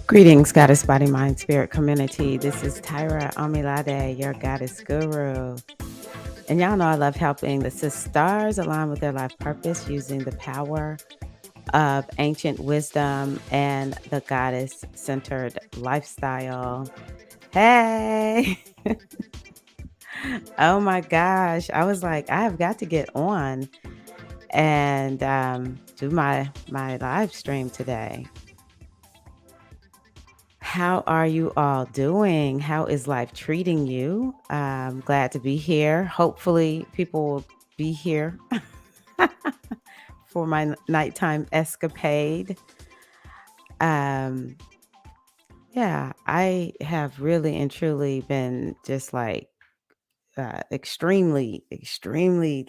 Greetings, Goddess Body Mind Spirit community. This is Tyra Omilade, your Goddess Guru. And y'all know I love helping the sisters align with their life purpose using the power of ancient wisdom and the goddess centered lifestyle. Hey! Oh my gosh. I was like, I have got to get on and do my live stream today. How are you all doing? How is life treating you? I'm glad to be here. Hopefully, people will be here for my nighttime escapade. Um, yeah, I have really and truly been just like extremely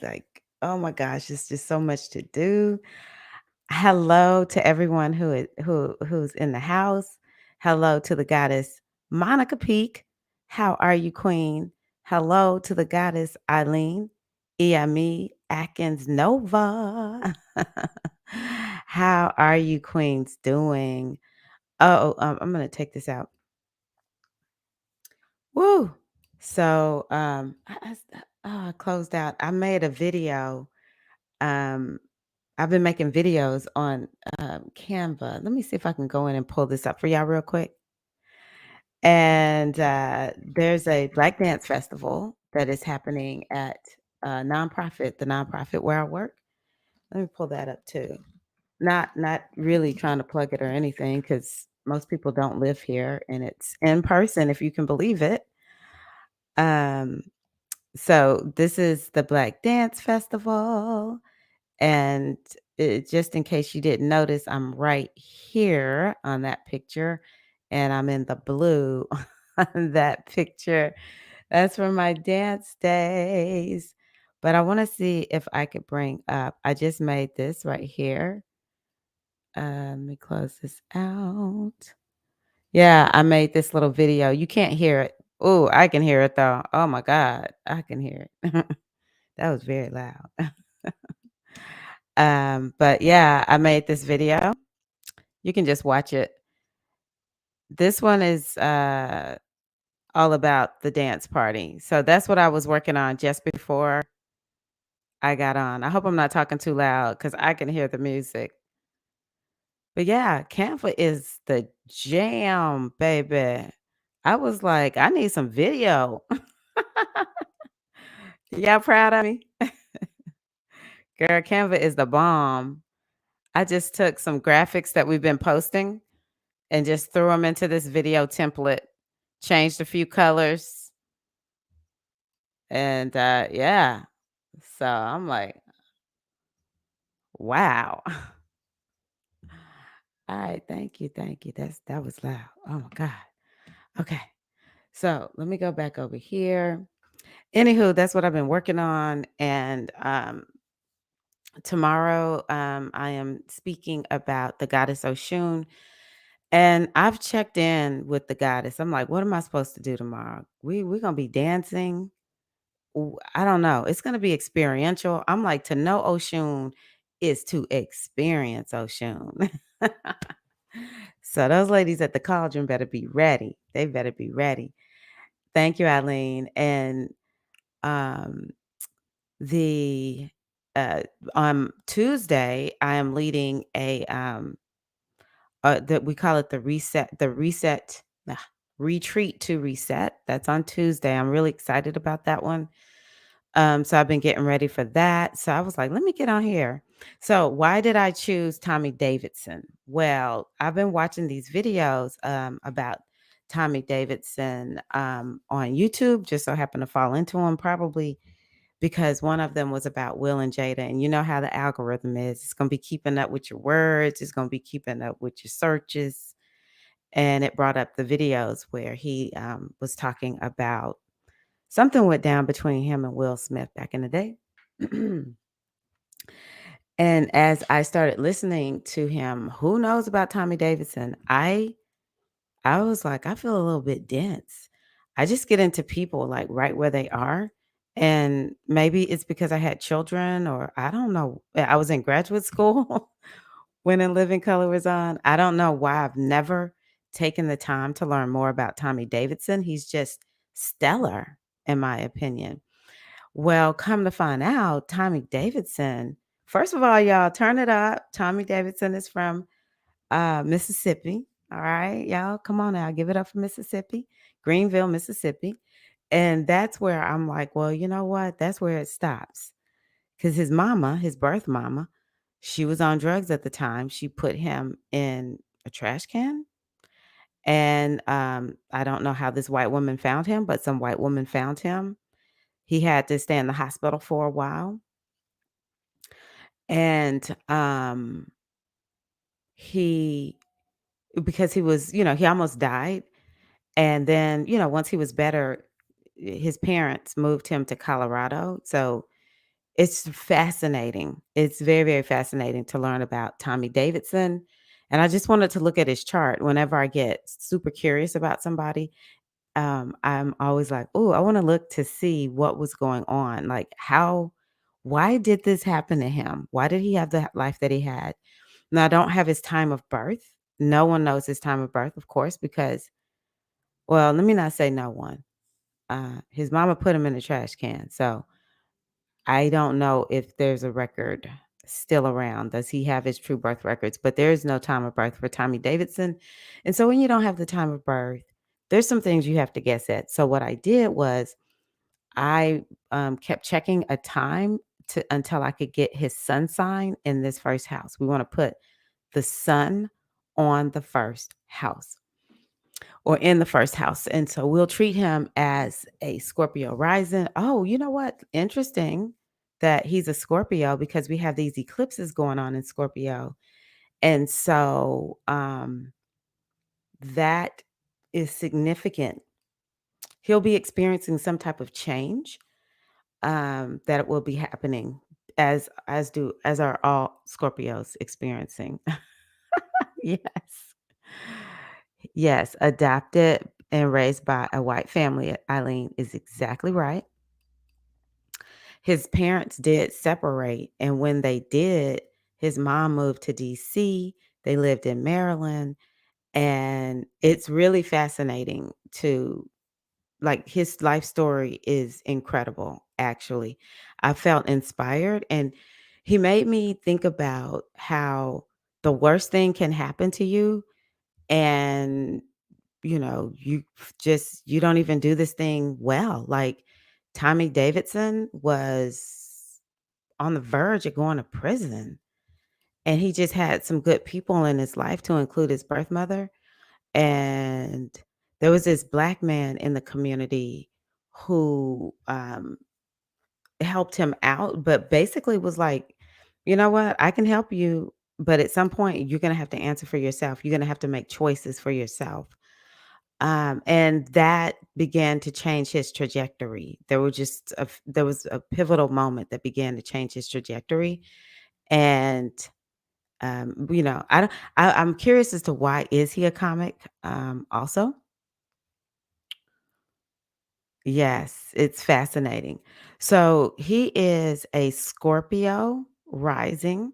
like, oh my gosh, it's just so much to do. Hello to everyone who's in the house. Hello to the goddess Monica Peak. How are you, Queen? Hello to the goddess Eileen Iami Atkins Nova. How are you, Queens, doing? I'm gonna take this out. Woo! So I closed out. I made a video. Um, I've been making videos on Canva. Let me see if I can go in and pull this up for y'all real quick. And there's a Black Dance Festival that is happening at the nonprofit where I work. Let me pull that up too. Not really trying to plug it or anything because most people don't live here and it's in person if you can believe it. Um, so this is the Black Dance Festival. And just in case you didn't notice, I'm right here on that picture, and I'm in the blue on that picture. That's from my dance days. But I want to see if I could bring up. I just made this right here. Let me close this out. Yeah, I made this little video. You can't hear it. Oh, I can hear it though. Oh my God, I can hear it. That was very loud. But yeah, I made this video. You can just watch it. This one is all about the dance party. So that's what I was working on just before I got on. I hope I'm not talking too loud because I can hear the music. But yeah, Canva is the jam, baby. I was like, I need some video. Y'all proud of me? Girl, Canva is the bomb. I just took some graphics that we've been posting and just threw them into this video template, changed a few colors, and yeah. So I'm like, wow. All right, thank you, thank you. That was loud. Oh my God. Okay. So let me go back over here. Anywho, that's what I've been working on. And tomorrow I am speaking about the goddess Oshun. And I've checked in with the goddess. I'm like, what am I supposed to do tomorrow? We're gonna be dancing. I don't know. It's gonna be experiential. I'm like, to know Oshun is to experience Oshun. So those ladies at the cauldron better be ready. They better be ready. Thank you, Eileen. And um the on Tuesday, I am leading a that we call it retreat to reset. That's on Tuesday. I'm really excited about that one. So I've been getting ready for that. So I was like, let me get on here. So why did I choose Tommy Davidson? Well, I've been watching these videos about Tommy Davidson on YouTube. Just so happened to fall into them probably because one of them was about Will and Jada. And you know how the algorithm is. It's going to be keeping up with your words. It's going to be keeping up with your searches. And it brought up the videos where he was talking about something went down between him and Will Smith back in the day. And as I started listening to him, who knows about Tommy Davidson? I was like, I feel a little bit dense. I just get into people like right where they are. And maybe it's because I had children or I don't know. I was in graduate school when In Living Color was on. I don't know why I've never taken the time to learn more about Tommy Davidson. He's just stellar, in my opinion. Well, come to find out, Tommy Davidson, first of all, y'all turn it up. Tommy Davidson is from Mississippi. All right, y'all, come on now, give it up for Mississippi, Greenville, Mississippi. And that's where I'm like, well, you know what? That's where it stops. Because his mama, his birth mama, she was on drugs at the time. She put him in a trash can. And I don't know how this white woman found him, but some white woman found him. He had to stay in the hospital for a while. And he, because he was, he almost died. And then, once he was better, his parents moved him to Colorado. So it's fascinating. It's very, very fascinating to learn about Tommy Davidson. And I just wanted to look at his chart whenever I get super curious about somebody. I'm always like, oh, I want to look to see what was going on. Like, why did this happen to him? Why did he have the life that he had? Now, I don't have his time of birth. No one knows his time of birth, of course, because, well, let me not say no one. His mama put him in the trash can. So I don't know if there's a record still around. Does he have his true birth records? But there is no time of birth for Tommy Davidson. And so when you don't have the time of birth, there's some things you have to guess at. So what I did was I kept checking a time until I could get his sun sign in this first house. We want to put the sun on the first house or in the first house. And so we'll treat him as a Scorpio rising. Oh, you know what? Interesting that he's a Scorpio because we have these eclipses going on in Scorpio. And so that is significant. He'll be experiencing some type of change that will be happening as are all Scorpios experiencing. Yes. Yes, adopted and raised by a white family, Eileen is exactly right. His parents did separate, and when they did, his mom moved to DC. They lived in Maryland, and it's really fascinating to like his life story is incredible, actually. I felt inspired, and he made me think about how the worst thing can happen to you, and you don't even do this thing well. Like Tommy Davidson was on the verge of going to prison, and he just had some good people in his life, to include his birth mother. And there was this black man in the community who helped him out, but basically was like, you know what, I can help you, but at some point you're going to have to answer for yourself. You're going to have to make choices for yourself. And that began to change his trajectory. There was a pivotal moment that began to change his trajectory. And I don't, I'm curious as to why is he a comic? Also, yes, it's fascinating. So he is a Scorpio rising,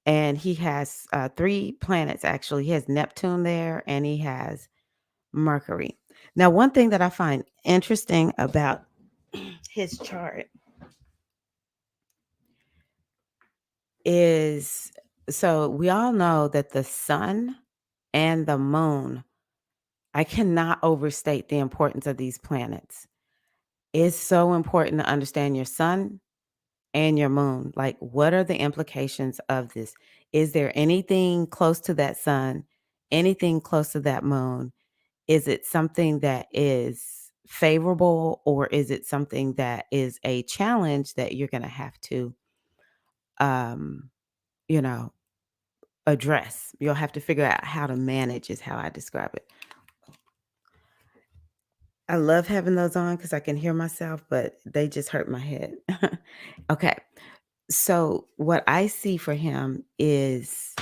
and he has three planets. Actually, he has Neptune there, and he has Mercury. Now, one thing that I find interesting about his chart is, so we all know that the sun and the moon, I cannot overstate the importance of these planets. It's so important to understand your sun and your moon. Like, what are the implications of this? Is there anything close to that sun, anything close to that moon? Is it something that is favorable, or is it something that is a challenge that you're going to have to, um, you know, address? You'll have to figure out how to manage, is how I describe it. I love having those on because I can hear myself, but they just hurt my head. Okay. So, what I see for him is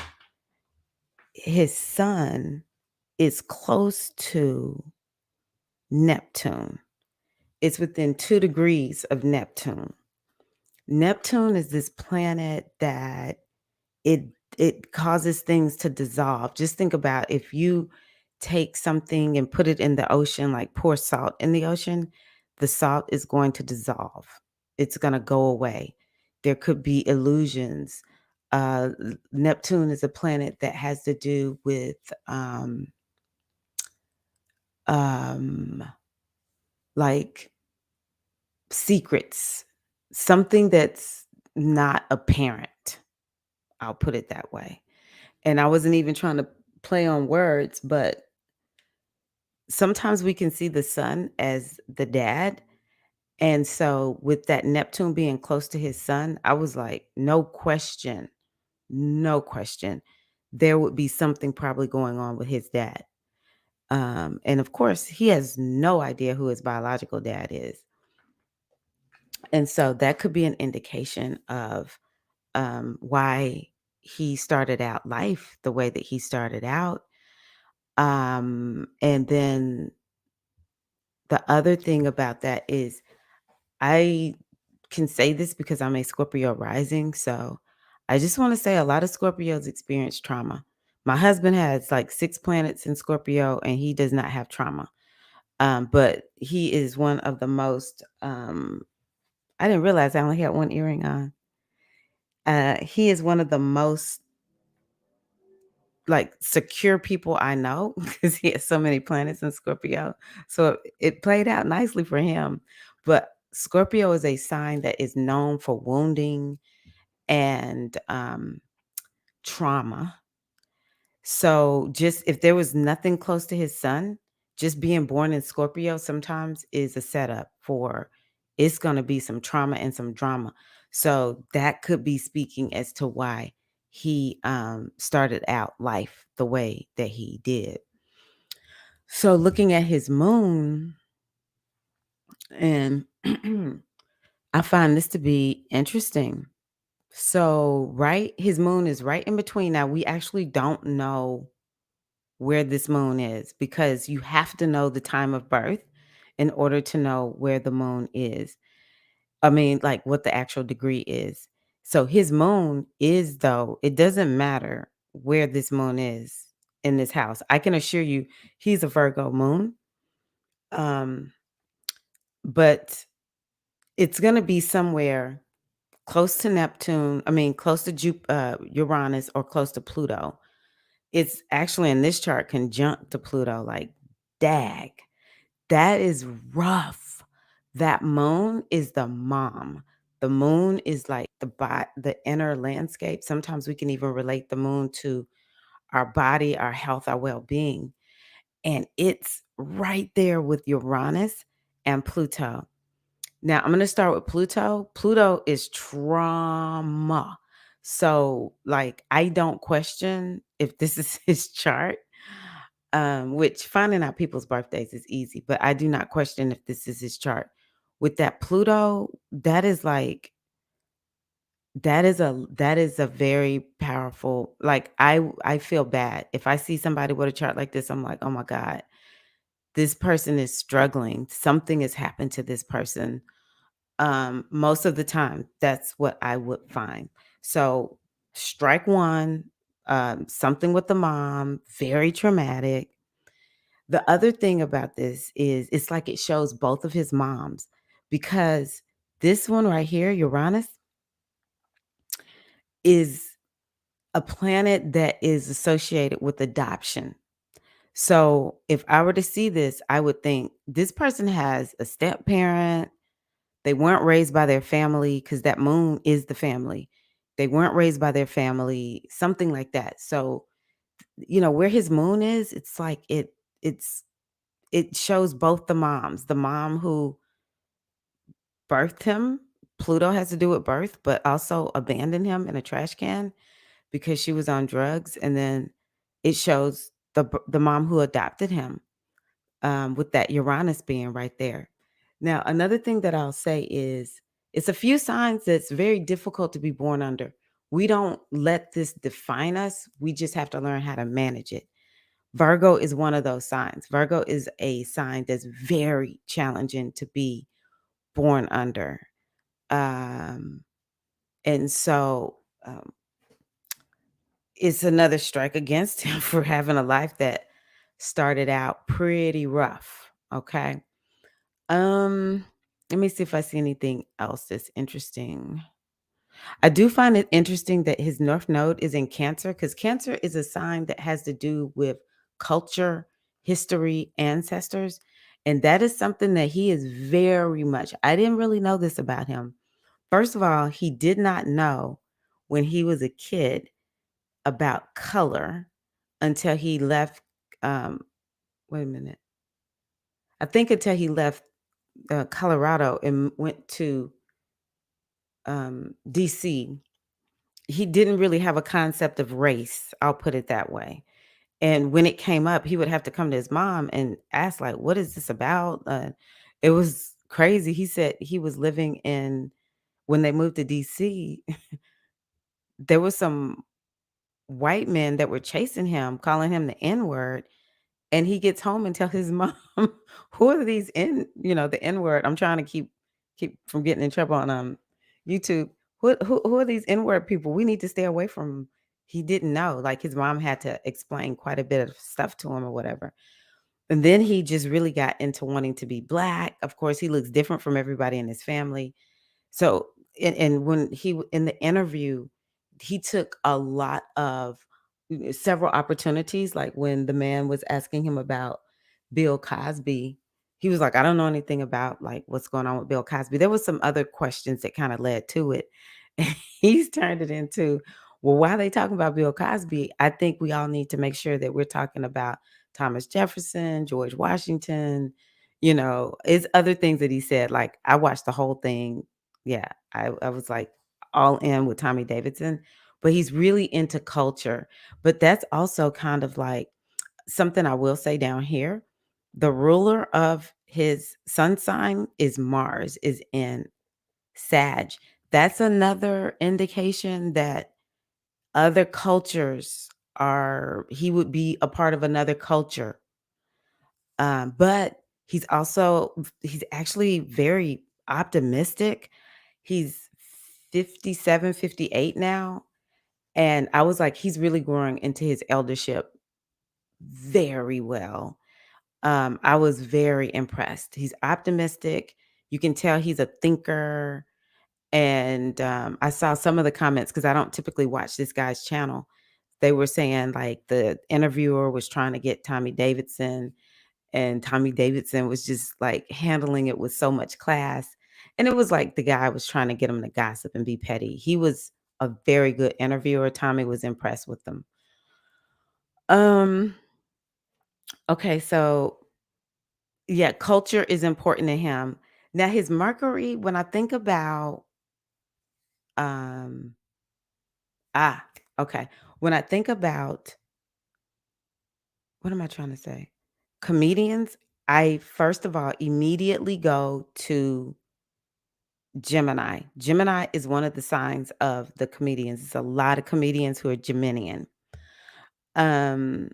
his sun is close to Neptune. It's within 2 degrees of Neptune. Neptune is this planet that it causes things to dissolve. Just think about if you take something and put it in the ocean, like pour salt in the ocean, the salt is going to dissolve. It's going to go away. There could be illusions. Neptune is a planet that has to do with um, like secrets, something that's not apparent. I'll put it that way. And I wasn't even trying to play on words, but sometimes we can see the sun as the dad. And so with that Neptune being close to his sun, I was like, no question, no question. There would be something probably going on with his dad. And of course, he has no idea who his biological dad is. And so that could be an indication of why he started out life the way that he started out. And then the other thing about that is I can say this because I'm a Scorpio rising. So I just want to say a lot of Scorpios experience trauma. My husband has like 6 planets in Scorpio and he does not have trauma. But he is one of the most, I didn't realize I only had one earring on. He is one of the most like secure people I know because he has so many planets in Scorpio. So it played out nicely for him. But Scorpio is a sign that is known for wounding and trauma. So just if there was nothing close to his sun, just being born in Scorpio sometimes is a setup for it's going to be some trauma and some drama. So that could be speaking as to why he started out life the way that he did. So looking at his moon, and I find this to be interesting. So, right, his moon is right in between. Now, we actually don't know where this moon is because you have to know the time of birth in order to know where the moon is. I mean, like what the actual degree is. So, his moon is, though, it doesn't matter where this moon is in this house. I can assure you he's a Virgo moon. Um, but it's going to be somewhere close to Neptune, I mean, close to Uranus or close to Pluto. It's actually in this chart conjunct to Pluto, like, dag, that is rough. That moon is the mom. The moon is like the inner landscape. Sometimes we can even relate the moon to our body, our health, our well-being. And it's right there with Uranus and Pluto. Now, I'm going to start with Pluto. Pluto is trauma. So, like, I don't question if this is his chart, which finding out people's birthdays is easy, but I do not question if this is his chart. With that Pluto, that is like, that is a very powerful, like, I feel bad. If I see somebody with a chart like this, I'm like, oh my God, this person is struggling. Something has happened to this person. Most of the time, that's what I would find. So, strike one, something with the mom, very traumatic. The other thing about this is it's like it shows both of his moms because this one right here, Uranus, is a planet that is associated with adoption. So, if I were to see this, I would think this person has a step parent. They weren't raised by their family because that moon is the family. They weren't raised by their family, something like that. So, where his moon is, it's like it shows both the moms. The mom who birthed him, Pluto has to do with birth, but also abandoned him in a trash can because she was on drugs. And then it shows the mom who adopted him, with that Uranus being right there. Now, another thing that I'll say is it's a few signs that's very difficult to be born under. We don't let this define us. We just have to learn how to manage it. Virgo is one of those signs. Virgo is a sign that's very challenging to be born under. Um, and so it's another strike against him for having a life that started out pretty rough. Okay. Um, Let me see if I see anything else that's interesting. I do find it interesting that his North Node is in Cancer because Cancer is a sign that has to do with culture, history, ancestors. And that is something that he is very much. I didn't really know this about him. First of all, he did not know when he was a kid about color until he left. Um, Wait a minute. I think until he left Colorado and went to DC, he didn't really have a concept of race. I'll put it that way. And when it came up, he would have to come to his mom and ask, like, "What is this about?" It was crazy. He said he was living in when they moved to DC. There was some white men that were chasing him, calling him the N word. And he gets home and tell his mom, "Who are these the N-word?" I'm trying to keep from getting in trouble on, YouTube. Who are these N-word people? We need to stay away from 'em." He didn't know, like, his mom had to explain quite a bit of stuff to him or whatever. And then he just really got into wanting to be black. Of course, he looks different from everybody in his family. So, and when in the interview, he took a lot of several opportunities, like when the man was asking him about Bill Cosby, he was like, "I don't know anything about like what's going on with Bill Cosby." There was some other questions that kind of led to it. And he's turned it into, well, why are they talking about Bill Cosby? I think we all need to make sure that we're talking about Thomas Jefferson, George Washington, it's other things that he said. Like I watched the whole thing. Yeah, I was like all in with Tommy Davidson, but he's really into culture. But that's also kind of like something I will say down here. The ruler of his sun sign is Mars, is in Sag. That's another indication that other cultures he would be a part of another culture. But he's actually very optimistic. He's 57, 58 now. And I was like, he's really growing into his eldership very well. I was very impressed. He's optimistic. You can tell he's a thinker. And I saw some of the comments because I don't typically watch this guy's channel. They were saying like the interviewer was trying to get Tommy Davidson, and Tommy Davidson was just like handling it with so much class. And it was like the guy was trying to get him to gossip and be petty. He was a very good interviewer. Tommy was impressed with them. Um, okay, so yeah, culture is important to him. Now his Mercury, when I think about um ah, okay. When I think about what am I trying to say? Comedians, I first of all immediately go to Gemini. Gemini is one of the signs of the comedians. It's a lot of comedians who are Geminian. Um,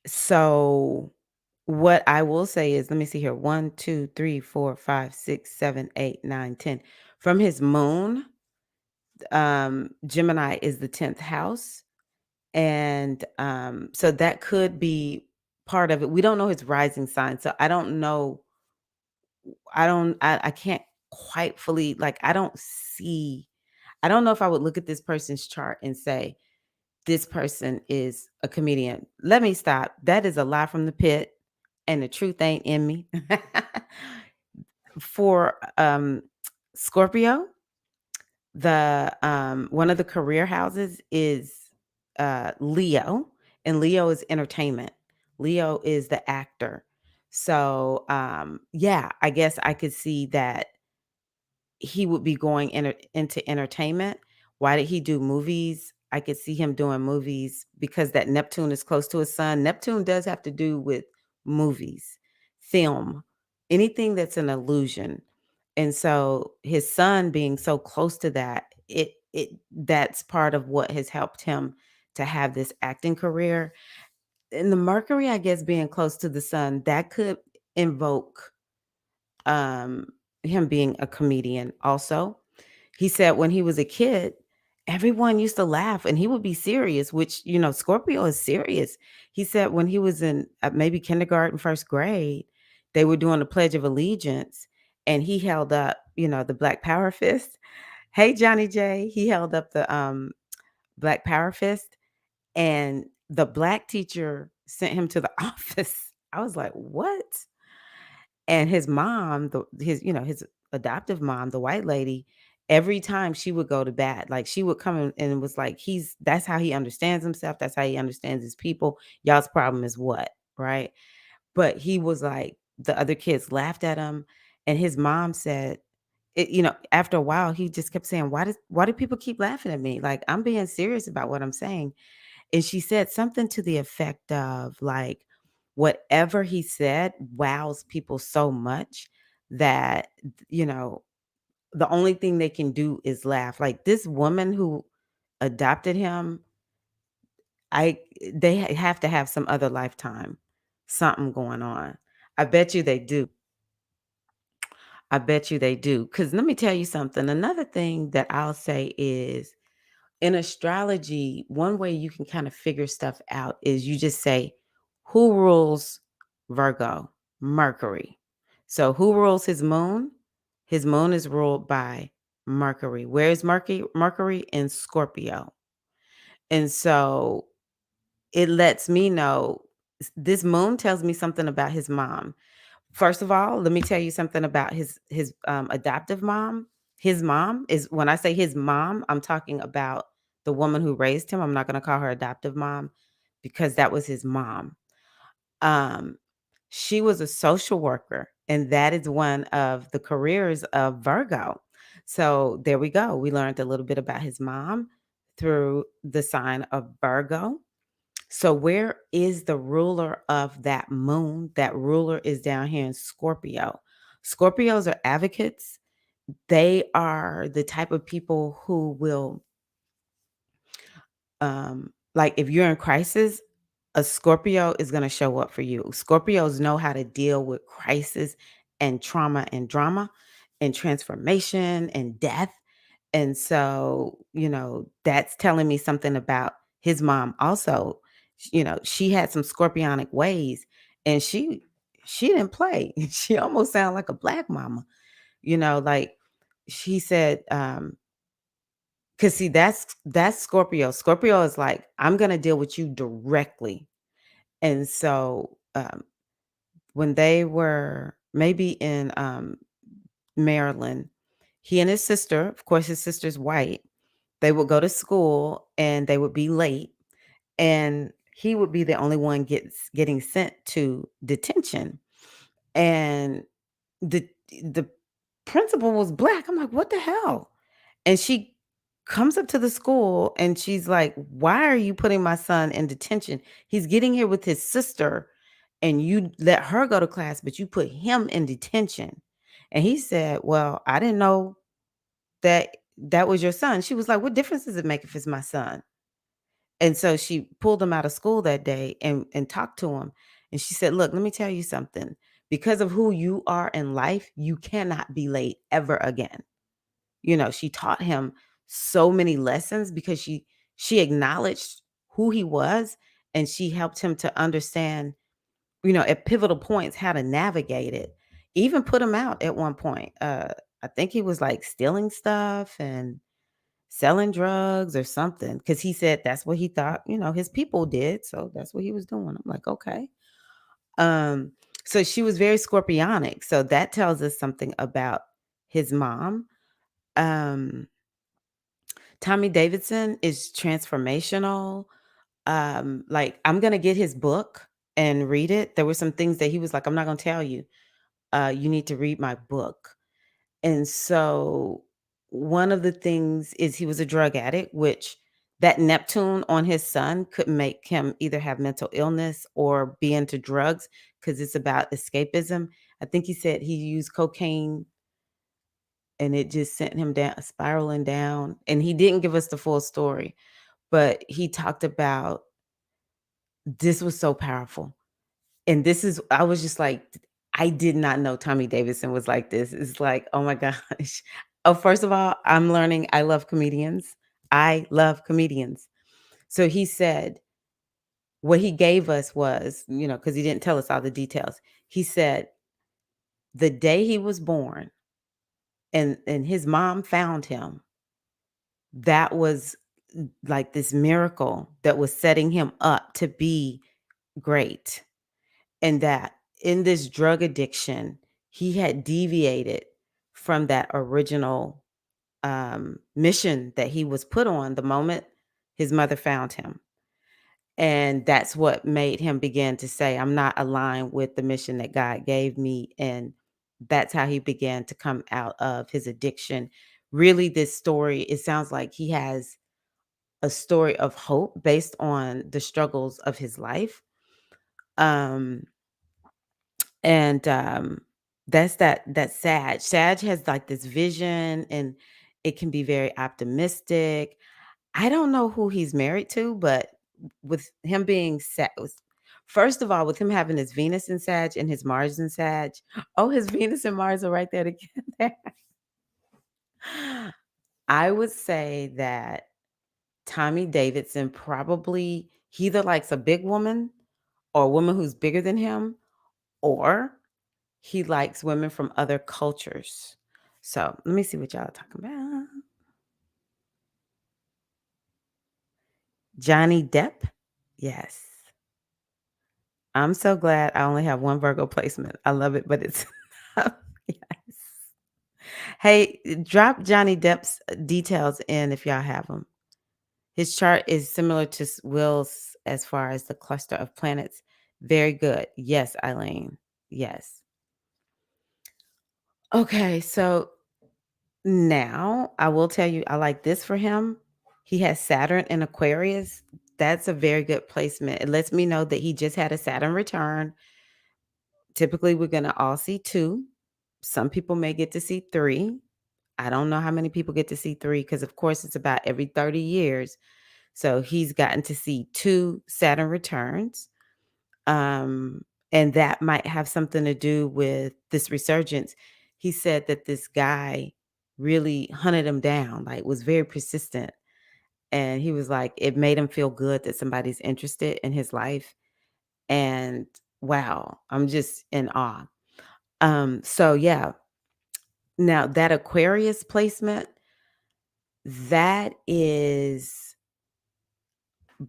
so what I will say is, let me see here. 1, 2, 3, 4, 5, 6, 7, 8, 9, 10. From his moon, Gemini is the 10th house. And so that could be part of it. We don't know his rising sign. So I don't know. I can't quite fully like I don't know if I would look at this person's chart and say, this person is a comedian. Let me stop. That is a lie from the pit, and the truth ain't in me. For Scorpio, the one of the career houses is Leo, and Leo is entertainment. Leo is the actor. So yeah, I guess I could see that he would be going into entertainment. Why did he do movies? I could see him doing movies because that Neptune is close to his sun. Neptune does have to do with movies, film, anything that's an illusion. And so his son being so close to that, that's part of what has helped him to have this acting career. And the Mercury, I guess, being close to the sun, that could invoke um him being a comedian also. He said when he was a kid everyone used to laugh and he would be serious, which, Scorpio is serious. He said when he was in maybe kindergarten, first grade, they were doing the Pledge of Allegiance and he held up, the Black Power fist. Hey, Johnny J. He held up the Black Power fist and the black teacher sent him to the office. I was like, what? And his mom, his adoptive mom, the white lady, every time she would go to bat, like she would come in and was like, that's how he understands himself. That's how he understands his people. Y'all's problem is what? Right. But he was like, the other kids laughed at him. And his mom said, after a while, he just kept saying, why do people keep laughing at me? Like, I'm being serious about what I'm saying. And she said something to the effect of like, whatever he said wows people so much that, you know, the only thing they can do is laugh. Like this woman who adopted him, they have to have some other lifetime, something going on. I bet you they do. I bet you they do. Because let me tell you something. Another thing that I'll say is in astrology, one way you can kind of figure stuff out is you just say, who rules Virgo? Mercury. So who rules his moon? His moon is ruled by Mercury. Where is Mercury? Mercury in Scorpio. And so it lets me know this moon tells me something about his mom. First of all, let me tell you something about his adoptive mom. His mom is when I say his mom, I'm talking about the woman who raised him. I'm not going to call her adoptive mom because that was his mom. Um, she was a social worker, and that is one of the careers of Virgo. So there we go. We learned a little bit about his mom through the sign of Virgo. So where is the ruler of that moon? That ruler is down here in Scorpio. Scorpios are advocates. They are the type of people who will like if you're in crisis, a Scorpio is going to show up for you. Scorpios know how to deal with crisis and trauma and drama and transformation and death. And so, that's telling me something about his mom also. She had some scorpionic ways and she didn't play. She almost sounded like a black mama, like she said, cuz see that's Scorpio. Scorpio is like, I'm going to deal with you directly. And so, when they were maybe in Maryland, he and his sister, of course his sister's white, they would go to school and they would be late and he would be the only one getting sent to detention. And the principal was black. I'm like, what the hell? And she comes up to the school and she's like, why are you putting my son in detention? He's getting here with his sister and you let her go to class, but you put him in detention. And he said, well, I didn't know that was your son. She was like, what difference does it make if it's my son? And so she pulled him out of school that day and talked to him. And she said, look, let me tell you something. Because of who you are in life, you cannot be late ever again. She taught him so many lessons because she acknowledged who he was and she helped him to understand, at pivotal points how to navigate it. Even put him out at one point. I think he was like stealing stuff and selling drugs or something because he said that's what he thought, his people did. So that's what he was doing. I'm like, okay. Um, so she was very scorpionic. So that tells us something about his mom. Um, Tommy Davidson is transformational. Like I'm gonna get his book and read it. There were some things that he was like, I'm not gonna tell you. You need to read my book. And so one of the things is he was a drug addict, which that Neptune on his son could make him either have mental illness or be into drugs because it's about escapism. I think he said he used cocaine and it just sent him down, spiraling down. And he didn't give us the full story, but he talked about this was so powerful. And I was just like, I did not know Tommy Davidson was like this. It's like, oh my gosh. Oh, first of all, I'm learning I love comedians. I love comedians. So he said what he gave us was, because he didn't tell us all the details. He said the day he was born and his mom found him, that was like this miracle that was setting him up to be great. And that in this drug addiction, he had deviated from that original mission that he was put on the moment his mother found him. And that's what made him begin to say, I'm not aligned with the mission that God gave me. And that's how he began to come out of his addiction. Really, this story, it sounds like he has a story of hope based on the struggles of his life. Um, and that's that Sag. Sag has like this vision and it can be very optimistic. I don't know who he's married to, but with him being first of all, with him having his Venus in Sag and his Mars in Sag. Oh, his Venus and Mars are right there together. I would say that Tommy Davidson probably he either likes a big woman or a woman who's bigger than him, or he likes women from other cultures. So let me see what y'all are talking about. Johnny Depp? Yes. I'm so glad I only have one Virgo placement. I love it, but it's yes. Hey, drop Johnny Depp's details in if y'all have them. His chart is similar to Will's as far as the cluster of planets. Very good. Yes, Eileen. Yes. Okay, so now I will tell you, I like this for him. He has Saturn in Aquarius. That's a very good placement. It lets me know that he just had a Saturn return. Typically, we're going to all see 2. Some people may get to see 3. I don't know how many people get to see 3 because, of course, it's about every 30 years. So he's gotten to see 2 Saturn returns. And that might have something to do with this resurgence. He said that this guy really hunted him down, like was very persistent. And he was like, it made him feel good that somebody's interested in his life. And wow, I'm just in awe. So yeah. Now that Aquarius placement, that is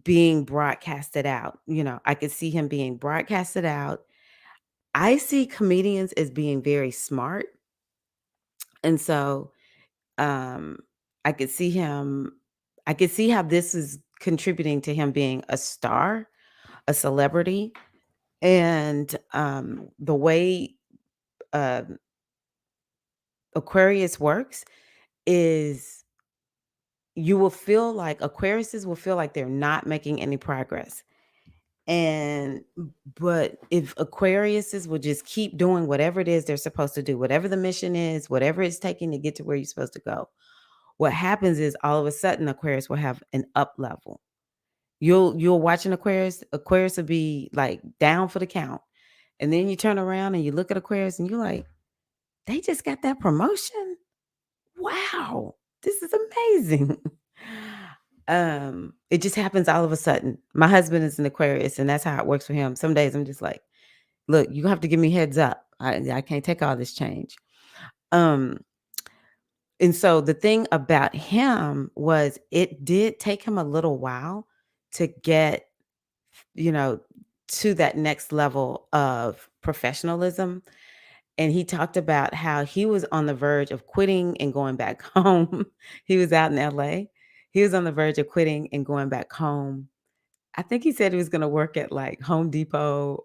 being broadcasted out. I could see him being broadcasted out. I see comedians as being very smart. And so um I could see him I could see how this is contributing to him being a star, a celebrity. And the way uh, Aquarius works is you will feel like Aquariuses will feel like they're not making any progress. And but if Aquariuses will just keep doing whatever it is they're supposed to do, whatever the mission is, whatever it's taking to get to where you're supposed to go, what happens is all of a sudden Aquarius will have an up level. You'll watch an Aquarius will be like down for the count. And then you turn around and you look at Aquarius and you're like, they just got that promotion. Wow, this is amazing. It just happens all of a sudden. My husband is an Aquarius, and that's how it works for him. Some days I'm just like, look, you have to give me heads up. I can't take all this change. Um, and so the thing about him was it did take him a little while to get, you know, to that next level of professionalism. And he talked about how he was on the verge of quitting and going back home. He was out in LA. He was on the verge of quitting and going back home. I think he said he was gonna work at, like, Home Depot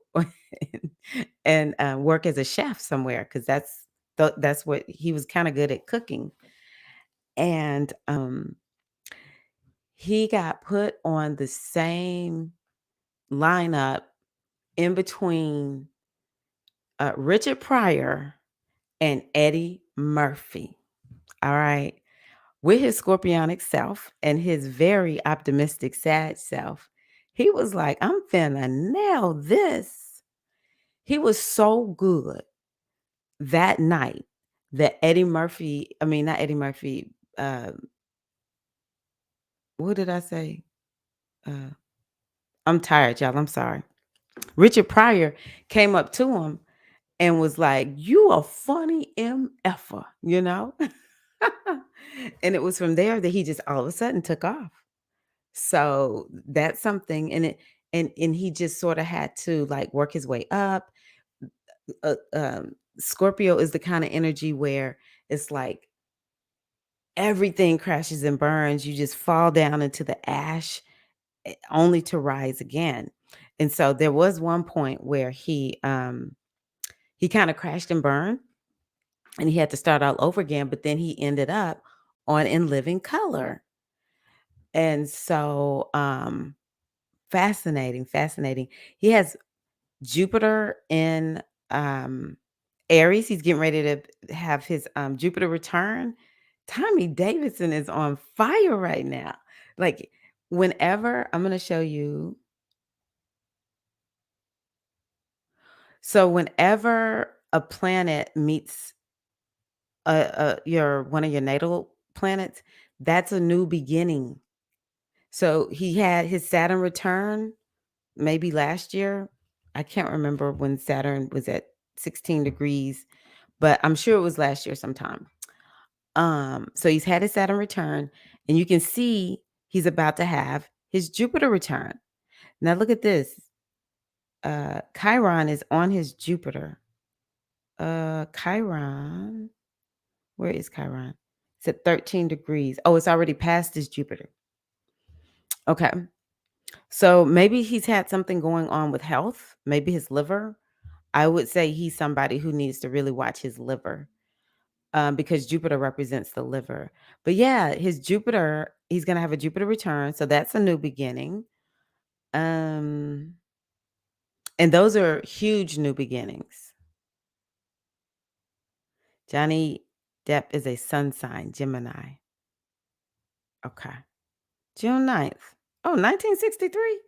and work as a chef somewhere because that's what he was kinda good at cooking. And, he got put on the same lineup in between, Richard Pryor and Eddie Murphy, alright? With his scorpionic self and his very optimistic sad self, he was like, "I'm finna nail this." He was so good that night that Eddie Murphy I mean, not Eddie Murphy, What did I say? Uh, I'm tired, y'all. I'm sorry. Richard Pryor came up to him and was like, "You a funny MFer," you know? And it was from there that he just all of a sudden took off. So that's something, and he just sort of had to like work his way up. Scorpio is the kind of energy where it's like everything crashes and burns. You just fall down into the ash, only to rise again. And so there was one point where he kind of crashed and burned, and he had to start all over again. But then he ended up on In Living Color, and so fascinating, fascinating. He has Jupiter in Aries. He's getting ready to have his Jupiter return. Tommy Davidson is on fire right now. Like, whenever I'm going to show you. So whenever a planet meets your one of your natal planets, that's a new beginning. So he had his Saturn return maybe last year. I can't remember when Saturn was at 16 degrees, but I'm sure it was last year sometime. So he's had his Saturn return, and you can see he's about to have his Jupiter return. Now look at this. Chiron is on his Jupiter. Chiron, where is Chiron? It's at 13 degrees. Oh, it's already past his Jupiter. Okay. So maybe he's had something going on with health, maybe his liver. I would say he's somebody who needs to really watch his liver, because Jupiter represents the liver. But yeah, his Jupiter, he's going to have a Jupiter return. So that's a new beginning. Um, and those are huge new beginnings. Johnny Depp is a sun sign, Gemini. Okay. June 9th. Oh, 1963.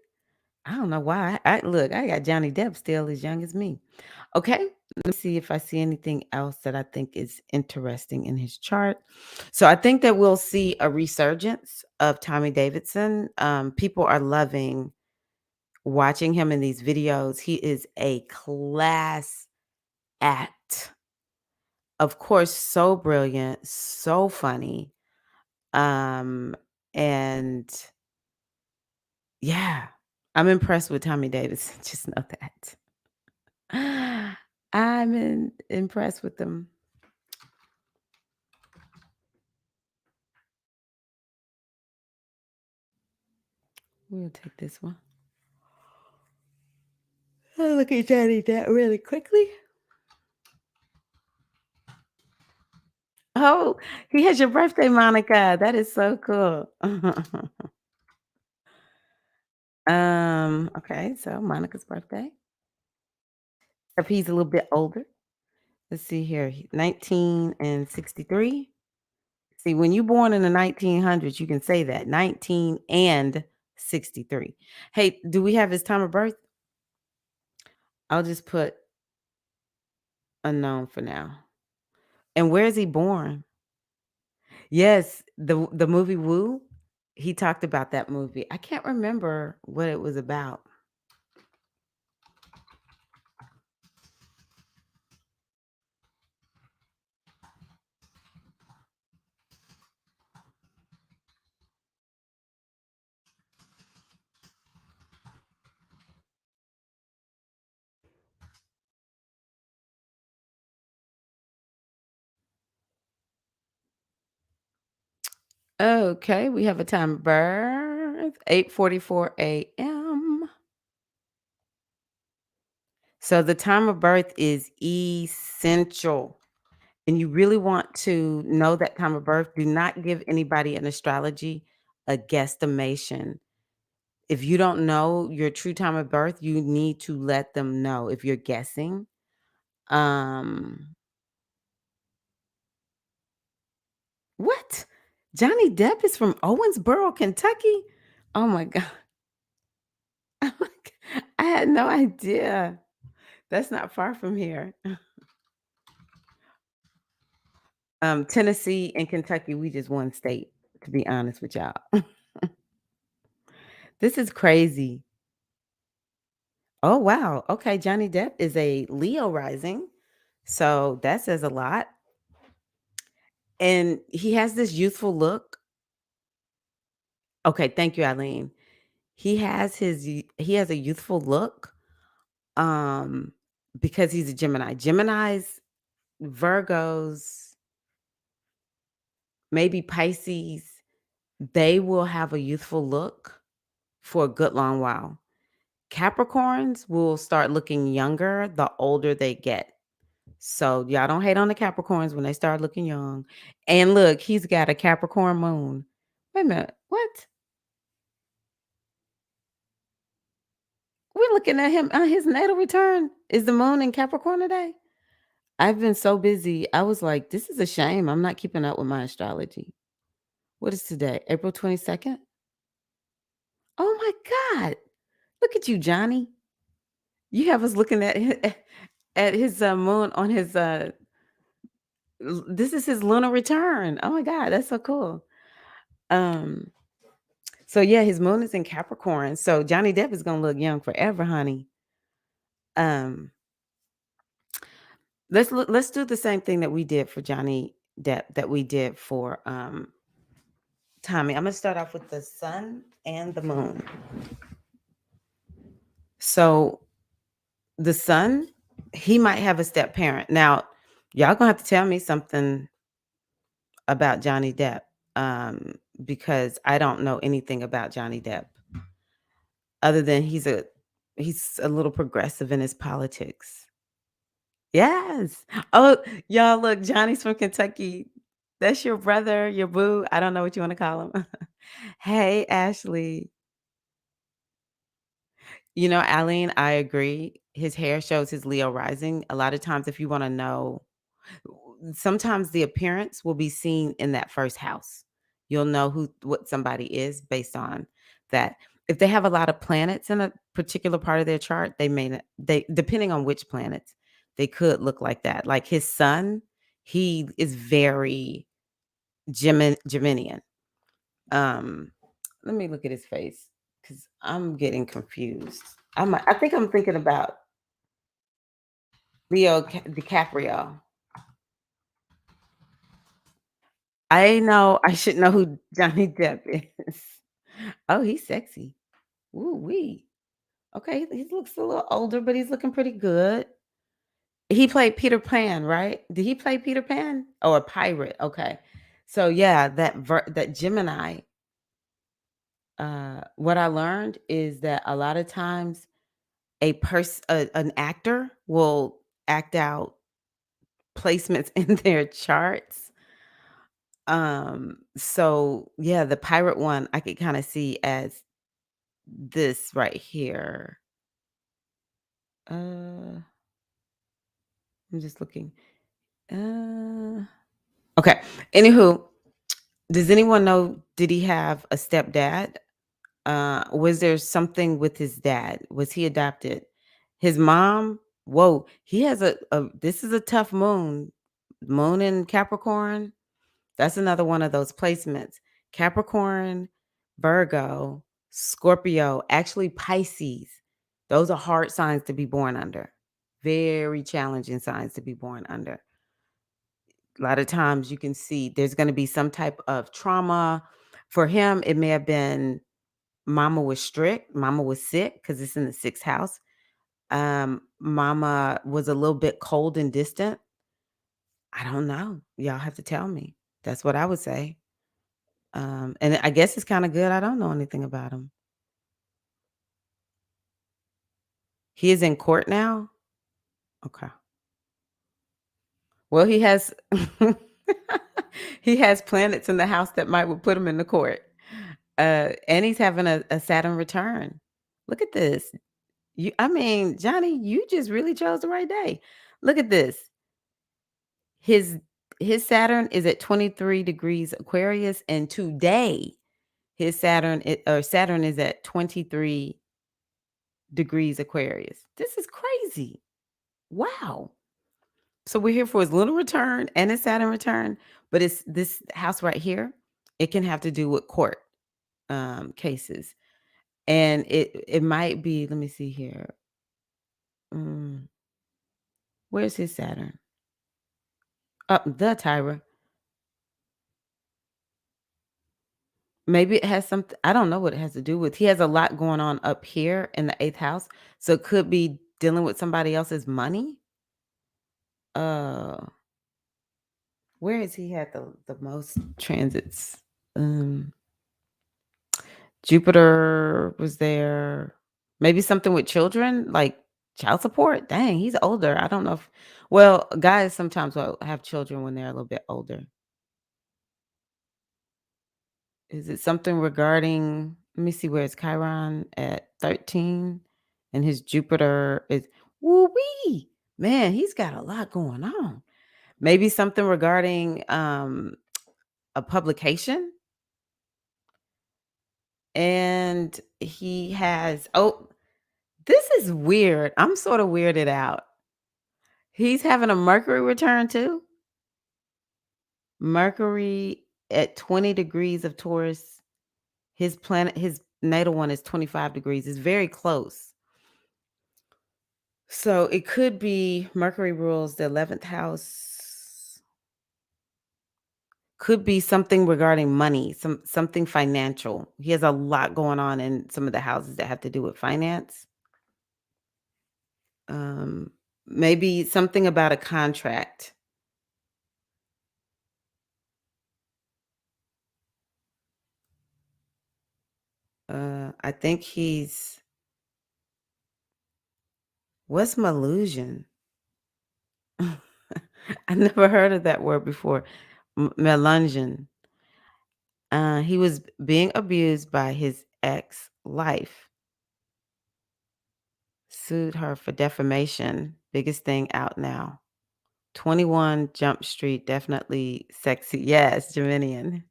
I don't know why. I look, I got Johnny Depp still as young as me. Okay. Let me see if I see anything else that I think is interesting in his chart. So I think that we'll see a resurgence of Tommy Davidson. People are loving watching him in these videos. He is a class act. Of course, so brilliant, so funny. And yeah, I'm impressed with Tommy Davidson. Just know that. Impressed with them. We'll take this one. I'll look at Johnny Depp really quickly. Oh, he has your birthday, Monica. That is so cool. Okay, so Monica's birthday. If he's a little bit older. Let's see here. 19 and 63. See, when you born in the 1900s, you can say that. 19 and 63. Hey, do we have his time of birth? I'll just put unknown for now. And where is he born? Yes, the movie Woo. He talked about that movie. I can't remember what it was about. Okay, we have a time of birth, 8:44 a.m. So the time of birth is essential. And you really want to know that time of birth. Do not give anybody an astrology a guesstimation. If you don't know your true time of birth, you need to let them know if you're guessing. Um, what? Johnny Depp is from Owensboro, Kentucky? Oh my God. Oh my God. I had no idea. That's not far from here. Tennessee and Kentucky, we just one state, to be honest with y'all. This is crazy. Oh, wow. Okay, Johnny Depp is a Leo rising, so that says a lot, and he has this youthful look. Okay, thank you, Eileen. He has a youthful look, um, because he's a Gemini. Geminis, Virgos, maybe Pisces, they will have a youthful look for a good long while. Capricorns will start looking younger the older they get. So y'all don't hate on the Capricorns when they start looking young. And look, he's got a Capricorn moon. Wait a minute. What? We're looking at him on his natal return. Is the moon in Capricorn today? I've been so busy. I was like, this is a shame. I'm not keeping up with my astrology. What is today? April 22nd? Oh my God. Look at you, Johnny. You have us looking at at his moon on his this is his lunar return. Oh my God, that's so cool. Um so yeah, his moon is in Capricorn. So Johnny Depp is gonna look young forever, honey. Um let's do the same thing that we did for Johnny Depp that we did for Tommy. I'm gonna start off with the sun and the moon. So the son, he might have a step parent. Now, y'all gonna have to tell me something about Johnny Depp, because I don't know anything about Johnny Depp other than he's a little progressive in his politics. Yes. Oh, y'all look, Johnny's from Kentucky. That's your brother, your boo. I don't know what you want to call him. Hey, Ashley. You know, Eileen, I agree. His hair shows his Leo rising. A lot of times, if you want to know, sometimes the appearance will be seen in that first house. You'll know what somebody is based on that. If they have a lot of planets in a particular part of their chart, they may not, they depending on which planets, they could look like that. Like his son, he is very Geminian. Um, Let me look at his face because I'm getting confused. I think I'm thinking about DiCaprio. I know I should know who Johnny Depp is. Oh, he's sexy. Ooh wee. Okay, he looks a little older, but he's looking pretty good. He played Peter Pan, right? Did he play Peter Pan? Oh, a pirate. Okay. So yeah, that Gemini, what I learned is that a lot of times an actor will act out placements in their charts. So yeah, the pirate one I could kind of see as this right here. I'm just looking. Uh, okay. Anywho, does anyone know? Did he have a stepdad? Was there something with his dad? Was he adopted? His mom? Whoa, he has a. This is a tough moon. Moon in Capricorn. That's another one of those placements. Capricorn, Virgo, Scorpio, actually Pisces. Those are hard signs to be born under. Very challenging signs to be born under. A lot of times you can see there's going to be some type of trauma. For him, it may have been mama was strict, mama was sick because it's in the sixth house. Mama was a little bit cold and distant. I don't know. Y'all have to tell me. That's what I would say. And I guess it's kinda good I don't know anything about him. He is in court now? Okay. Well, he has he has planets in the house that might would put him in the court. And he's having a Saturn return. Look at this. I mean, Johnny, you just really chose the right day. Look at this. His his Saturn is at 23 degrees Aquarius, and today his Saturn is at 23 degrees Aquarius. This is crazy. Wow. So we're here for his lunar return and his Saturn return, but it's this house right here. It can have to do with court cases. And it might be, let me see here. Mm, where's his Saturn? Up the Tyra. Maybe it has something, I don't know what it has to do with. He has a lot going on up here in the 8th house, so it could be dealing with somebody else's money. Uh, where has he had the most transits? Um, Jupiter was there. Maybe something with children, like child support. Dang, he's older. I don't know if, well, guys sometimes will have children when they're a little bit older. Is it something regarding, let me see, where is Chiron at 13 and his Jupiter is, woo wee. Man, he's got a lot going on. Maybe something regarding a publication. And he has, oh, this is weird. I'm sort of weirded out. He's having a Mercury return too. Mercury at 20 degrees of Taurus. His planet, his natal one is 25 degrees. It's very close. So it could be Mercury rules the 11th house. Could be something regarding money, something financial. He has a lot going on in some of the houses that have to do with finance. Um, maybe something about a contract. I think he's, what's Malusion? I never heard of that word before. Melungeon. He was being abused by his ex-wife. Sued her for defamation. Biggest thing out now. 21 Jump Street, definitely sexy. Yes, Geminian.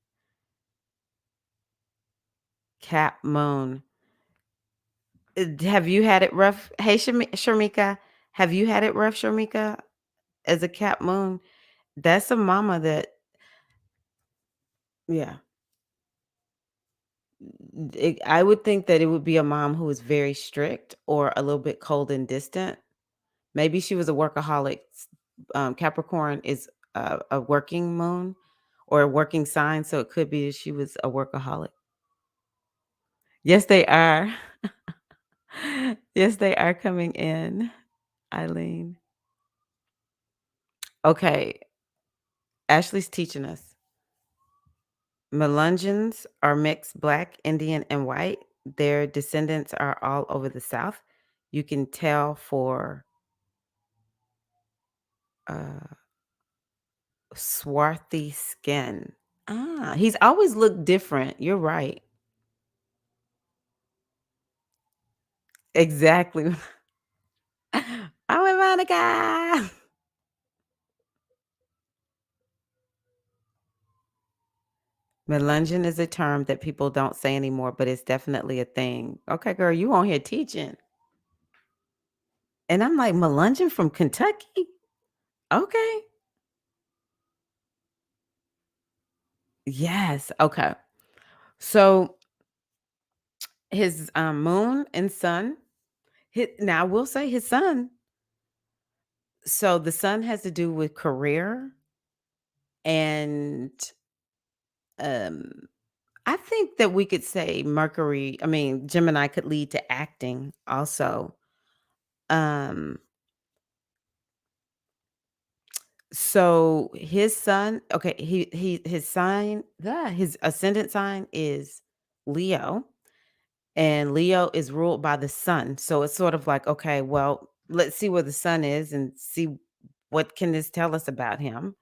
Cap Moon. Have you had it rough? Hey, Sharmika, have you had it rough, Sharmika, as a Cap Moon? That's a mama that, yeah. I would think that it would be a mom who is very strict or a little bit cold and distant. Maybe she was a workaholic. Capricorn is a working moon or a working sign, so it could be that she was a workaholic. Yes, they are. Yes, they are coming in, Eileen. Okay, Ashley's teaching us. Melungeons are mixed Black, Indian, and white. Their descendants are all over the South. You can tell for uh, swarthy skin. He's always looked different. You're right. Exactly. I'm with Monica. Melungeon is a term that people don't say anymore, but it's definitely a thing. Okay, girl, you on here teaching. And I'm like, Melungeon from Kentucky? Okay. Yes. Okay. So his moon and sun, now I will say his sun. So the sun has to do with career and um I think that we could say Mercury, I mean, Gemini could lead to acting also. Um, so his son, okay, his sign, his ascendant sign is Leo, and Leo is ruled by the sun. So it's sort of like, okay, well, let's see where the sun is and see what can this tell us about him.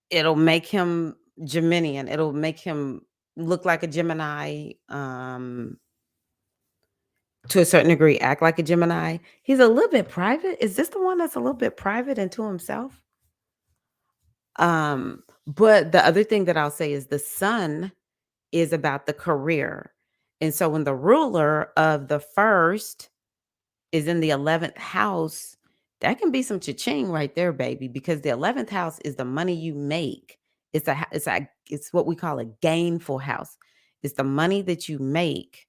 It'll make him Geminian. It'll make him look like a Gemini. To a certain degree, act like a Gemini. He's a little bit private. Is this the one that's a little bit private and to himself? But the other thing that I'll say is the sun is about the career. And so when the ruler of the first is in the 11th house, that can be some cha-ching right there, baby, because the 11th house is the money you make. It's what we call a gainful house. It's the money that you make.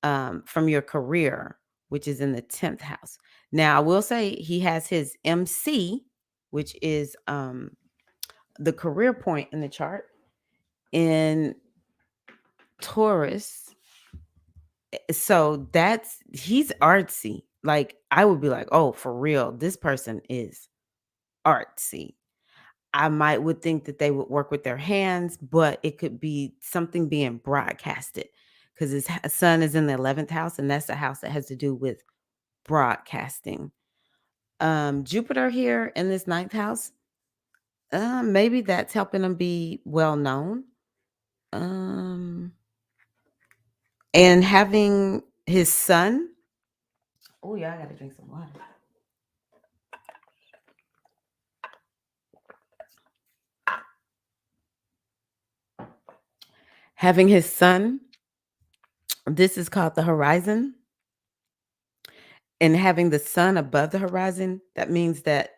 from your career, which is in the 10th house. Now, I will say he has his MC, which is the career point in the chart in Taurus. So he's artsy. Like I would be like, oh, for real, this person is artsy. I might would think that they would work with their hands, but it could be something being broadcasted because his sun is in the 11th house, and that's the house that has to do with broadcasting. Jupiter here in this ninth house, maybe that's helping him be well known. And having his son. Oh yeah, I gotta drink some water. Having his son, this is called the horizon. And having the sun above the horizon, that means that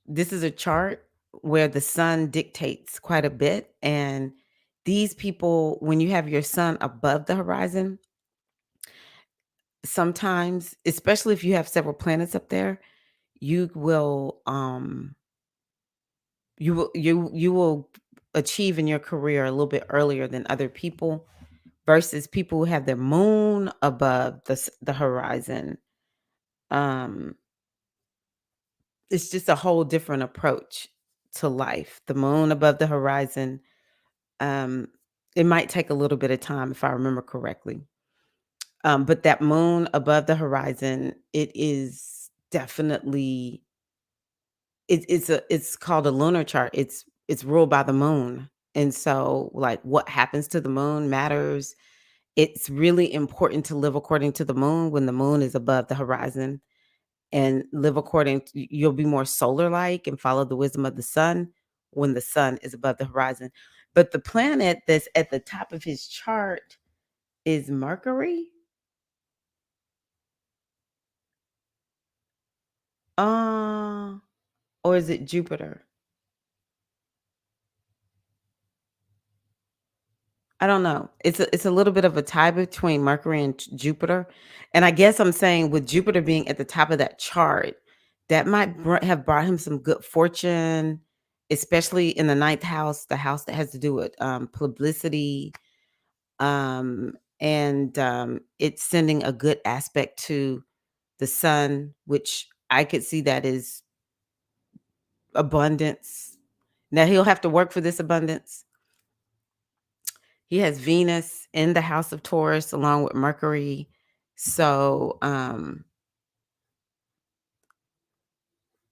this is a chart where the sun dictates quite a bit. And these people, when you have your sun above the horizon, sometimes, especially if you have several planets up there, you will you will achieve in your career a little bit earlier than other people versus people who have their moon above the horizon. Um it's just a whole different approach to life. The moon above the horizon, um it might take a little bit of time if I remember correctly. But that moon above the horizon, it is definitely it's called a lunar chart. It's ruled by the moon. And so like what happens to the moon matters. It's really important to live according to the moon when the moon is above the horizon and live according to, you'll be more solar like and follow the wisdom of the sun when the sun is above the horizon. But the planet that's at the top of his chart is Mercury. Uh or is it Jupiter? I don't know. It's a little bit of a tie between Mercury and Jupiter, and I guess I'm saying with Jupiter being at the top of that chart, that might have brought him some good fortune, especially in the ninth house, the house that has to do with publicity, and it's sending a good aspect to the sun, which I could see that is abundance. Now he'll have to work for this abundance. He has Venus in the house of Taurus along with Mercury. So,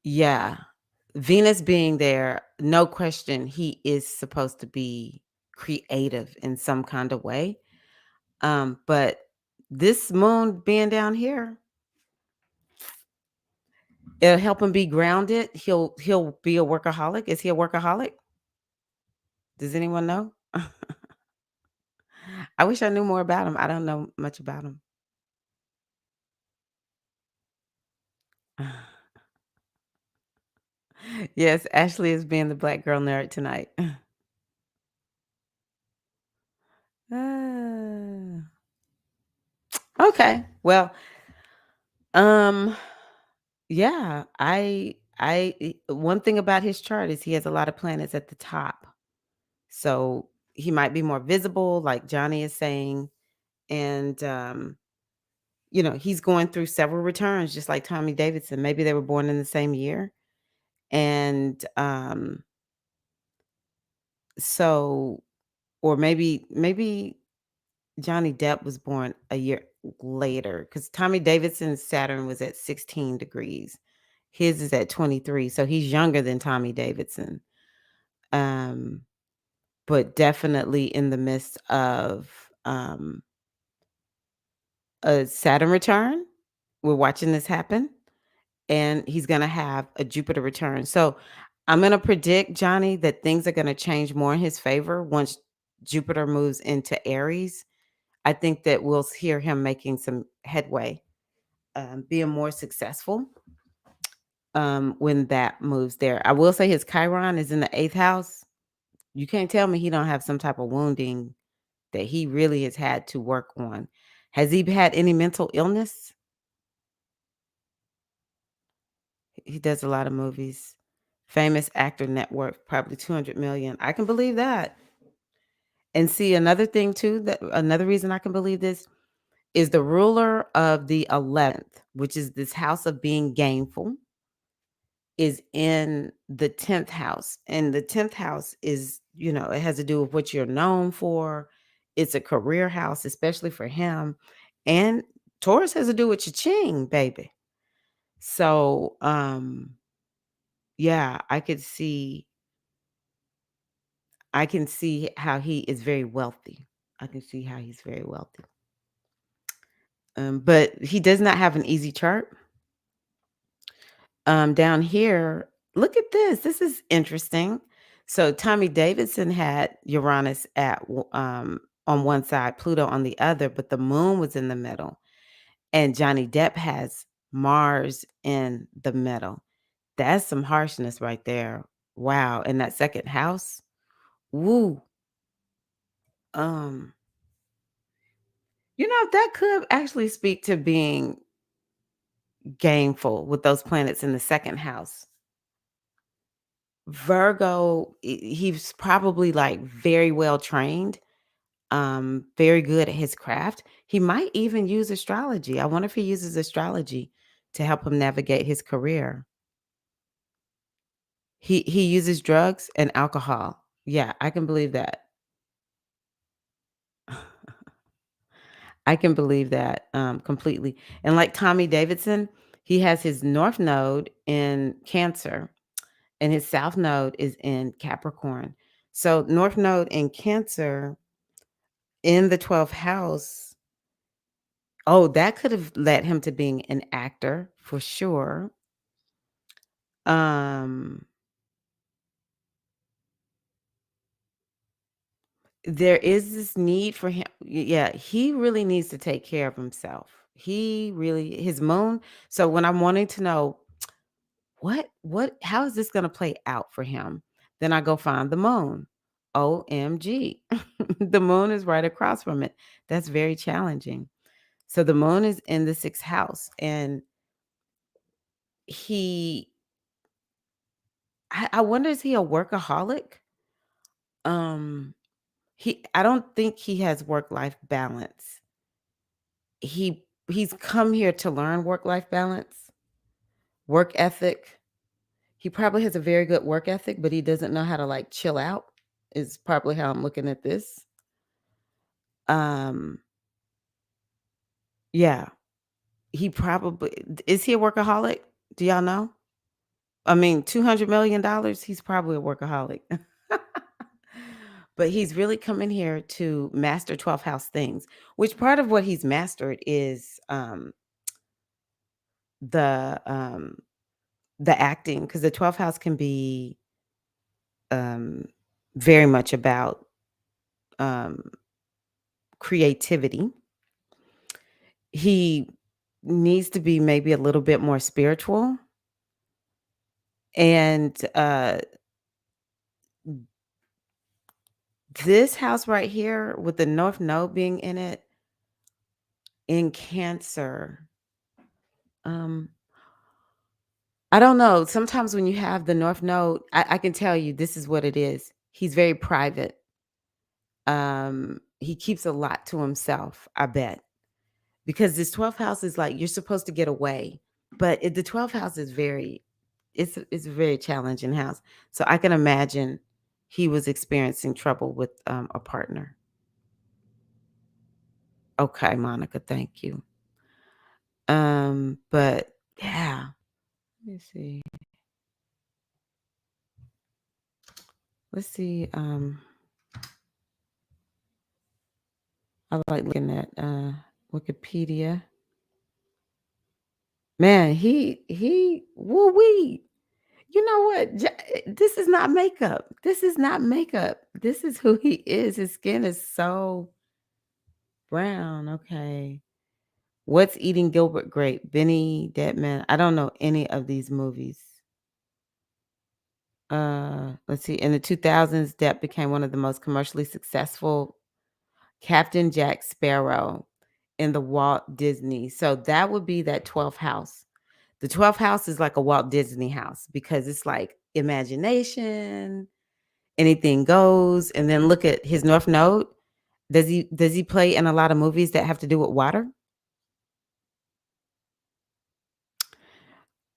yeah, Venus being there, no question, he is supposed to be creative in some kind of way. But this moon being down here, it'll help him be grounded. He'll be a workaholic. Is he a workaholic? Does anyone know? I wish I knew more about him. I don't know much about him. Yes, Ashley is being the black girl nerd tonight. Ah, okay. Well, um, yeah, one thing about his chart is he has a lot of planets at the top. So he might be more visible, like Johnny is saying. And he's going through several returns, just like Tommy Davidson. Maybe they were born in the same year. And so or maybe Johnny Depp was born a year later because Tommy Davidson's Saturn was at 16 degrees. His is at 23, so he's younger than Tommy Davidson. Um, but definitely in the midst of a Saturn return. We're watching this happen, and he's going to have a Jupiter return. So I'm going to predict, Johnny, that things are going to change more in his favor once Jupiter moves into Aries. I think that we'll hear him making some headway, being more successful when that moves there. I will say his Chiron is in the 8th house. You can't tell me he don't have some type of wounding that he really has had to work on. Has he had any mental illness? He does a lot of movies. Famous actor net worth, probably 200 million. I can believe that. And see, another thing too, that another reason I can believe this is the ruler of the 11th, which is this house of being gainful, is in the 10th house. And the 10th house is, it has to do with what you're known for. It's a career house, especially for him. And Taurus has to do with your ching, baby. So, yeah, I can see how he is very wealthy. I can see how he's very wealthy. But he does not have an easy chart. Down here, look at this. This is interesting. So Tommy Davidson had Uranus on one side, Pluto on the other, but the moon was in the middle. And Johnny Depp has Mars in the middle. That's some harshness right there. Wow. In that second house. Woo. Um, that could actually speak to being gainful with those planets in the second house. Virgo, he's probably like very well trained, very good at his craft. He might even use astrology. I wonder if he uses astrology to help him navigate his career. He uses drugs and alcohol. Yeah, I can believe that. I can believe that completely. And like Tommy Davidson, he has his north node in Cancer and his south node is in Capricorn. So north node in Cancer in the 12th house. Oh, that could have led him to being an actor for sure. Um, there is this need for him. Yeah, he really needs to take care of himself. His moon. So when I'm wanting to know how is this going to play out for him, then I go find the moon. OMG. The moon is right across from it. That's very challenging. So the moon is in the 6th house and he I wonder, is he a workaholic? Um, I don't think he has work-life balance. He's come here to learn work-life balance, work ethic. He probably has a very good work ethic, but he doesn't know how to like chill out, is probably how I'm looking at this. Um, yeah, he probably is he a workaholic? Do y'all know? I mean, $200 million, he's probably a workaholic. But he's really coming here to master 12th house things, which part of what he's mastered is the um the acting, because the 12th house can be um very much about um creativity. He needs to be maybe a little bit more spiritual. And this house right here with the north node being in it in Cancer. Um, I don't know. Sometimes when you have the north node, I can tell you this is what it is. He's very private. He keeps a lot to himself, I bet. Because this 12th house is like you're supposed to get away. But the 12th house is it's a very challenging house. So I can imagine he was experiencing trouble with a partner. Okay, Monica, thank you. But yeah, let me see. Let's see. I like looking at Wikipedia. Man, he woo wee. You know what? This is not makeup. This is not makeup. This is who he is. His skin is so brown. Okay. What's Eating Gilbert Grape? Benny Deadman. I don't know any of these movies. Let's see. In the 2000s, Depp became one of the most commercially successful Captain Jack Sparrow. in the Walt Disney. So that would be that 12th house. The 12th house is like a Walt Disney house because it's like imagination, anything goes. And then look at his North Node. Does he play in a lot of movies that have to do with water?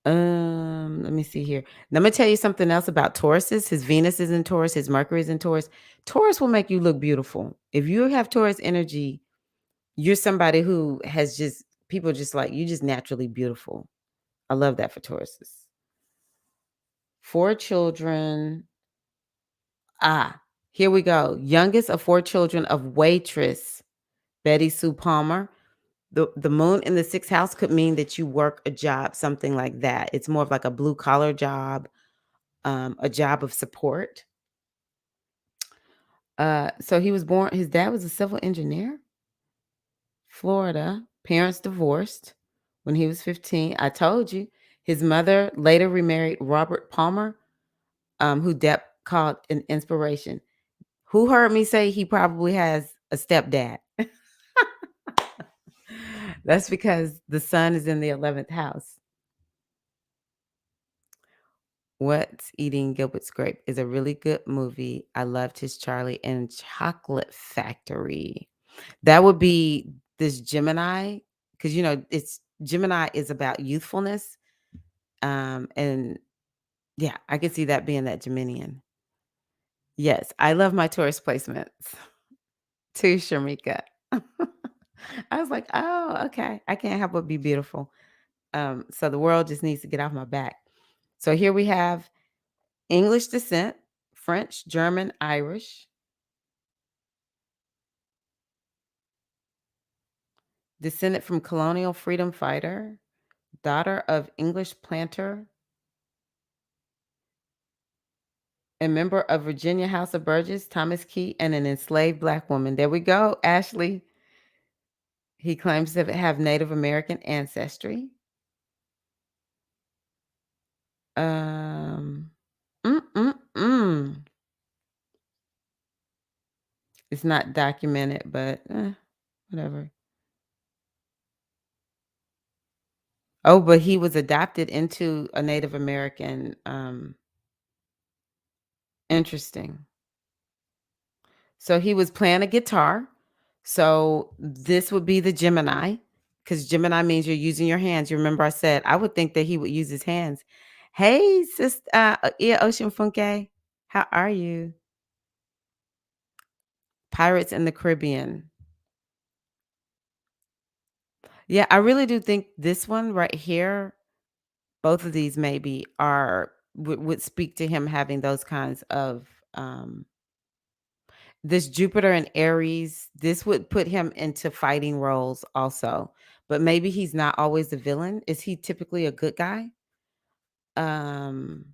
Let me see here. Now, I'm gonna tell you something else about Tauruses. His Venus is in Taurus, his Mercury is in Taurus. Taurus will make you look beautiful. If you have Taurus energy, you're somebody who has just people just like you just naturally beautiful. I love that for Tauruses. 4 children. Here we go. Youngest of 4 children of waitress Betty Sue Palmer. The moon in the 6th house could mean that you work a job, something like that. It's more of like a blue collar job, a job of support. So he was born. His dad was a civil engineer. Florida. Parents divorced when he was 15. I told you. His mother later remarried Robert Palmer, who Depp called an inspiration. Who heard me say he probably has a stepdad? That's because the sun is in the 11th house. What's Eating Gilbert's Grape is a really good movie. I loved his Charlie and Chocolate Factory. That would be this Gemini, because it's Gemini is about youthfulness. And yeah, I could see that being that Geminian. Yes, I love my tourist placements too, Sharmika. I was like, oh, okay. I can't help but be beautiful. So the world just needs to get off my back. So here we have English descent, French, German, Irish, descended from colonial freedom fighter, daughter of English planter, a member of Virginia House of Burgess, Thomas Key, and an enslaved Black woman. There we go, Ashley. He claims to have Native American ancestry. Um, mm, mm, mm. It's not documented, but whatever. Oh, but he was adopted into a Native American. Interesting. So he was playing a guitar. So this would be the Gemini, because Gemini means you're using your hands. You remember I said I would think that he would use his hands. Hey, sis, yeah, Ocean Funke, how are you? Pirates in the Caribbean. Yeah, I really do think this one right here, both of these maybe would speak to him having those kinds of this Jupiter and Aries. This would put him into fighting roles also. But maybe he's not always the villain. Is he typically a good guy? Um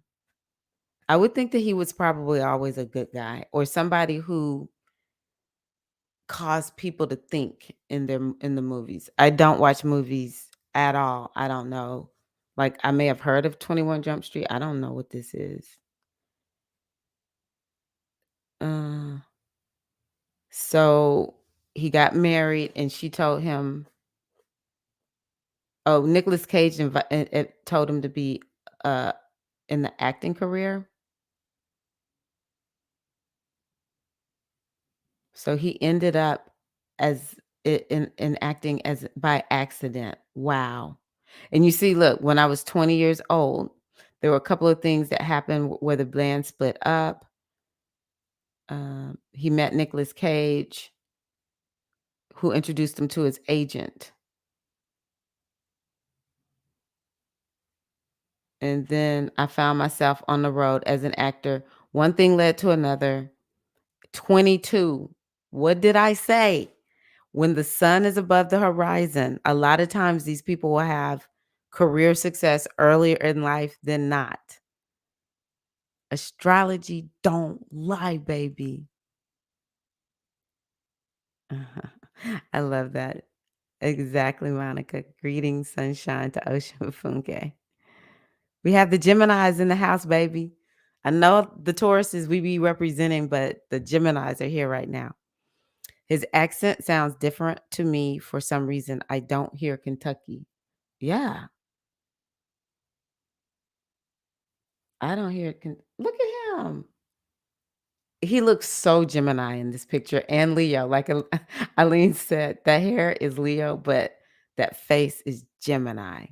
I would think that he was probably always a good guy or somebody who caused people to think in the movies. I don't watch movies at all. I don't know. Like I may have heard of 21 Jump Street. I don't know what this is. Uh so he got married and she told him, oh, Nicolas Cage told him to be uh in the acting career. So he ended up as in acting as by accident. Wow. And you see, look, when I was 20 years old, there were a couple of things that happened where the band split up. He met Nicolas Cage, who introduced him to his agent. And then I found myself on the road as an actor. One thing led to another. 22. What did I say? When the sun is above the horizon, a lot of times these people will have career success earlier in life than not. Astrology don't lie, baby. I love that. Exactly, Monica. Greetings, sunshine to Ocean Funke. We have the Geminis in the house, baby. I know the Tauruses we be representing, but the Geminis are here right now. His accent sounds different to me for some reason. I don't hear Kentucky. Yeah, I don't hear look at him. He looks so Gemini in this picture and Leo. Like Eileen said, that hair is Leo, but that face is Gemini.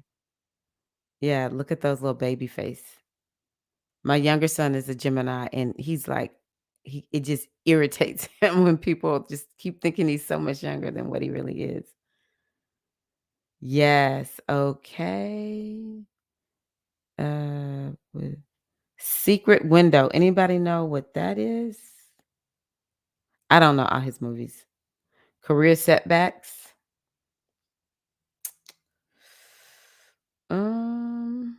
Yeah, look at those little baby face. My younger son is a Gemini, and he's like, it just irritates him when people just keep thinking he's so much younger than what he really is. Yes, okay. With Secret Window. Anybody know what that is? I don't know all his movies. Career setbacks. Um,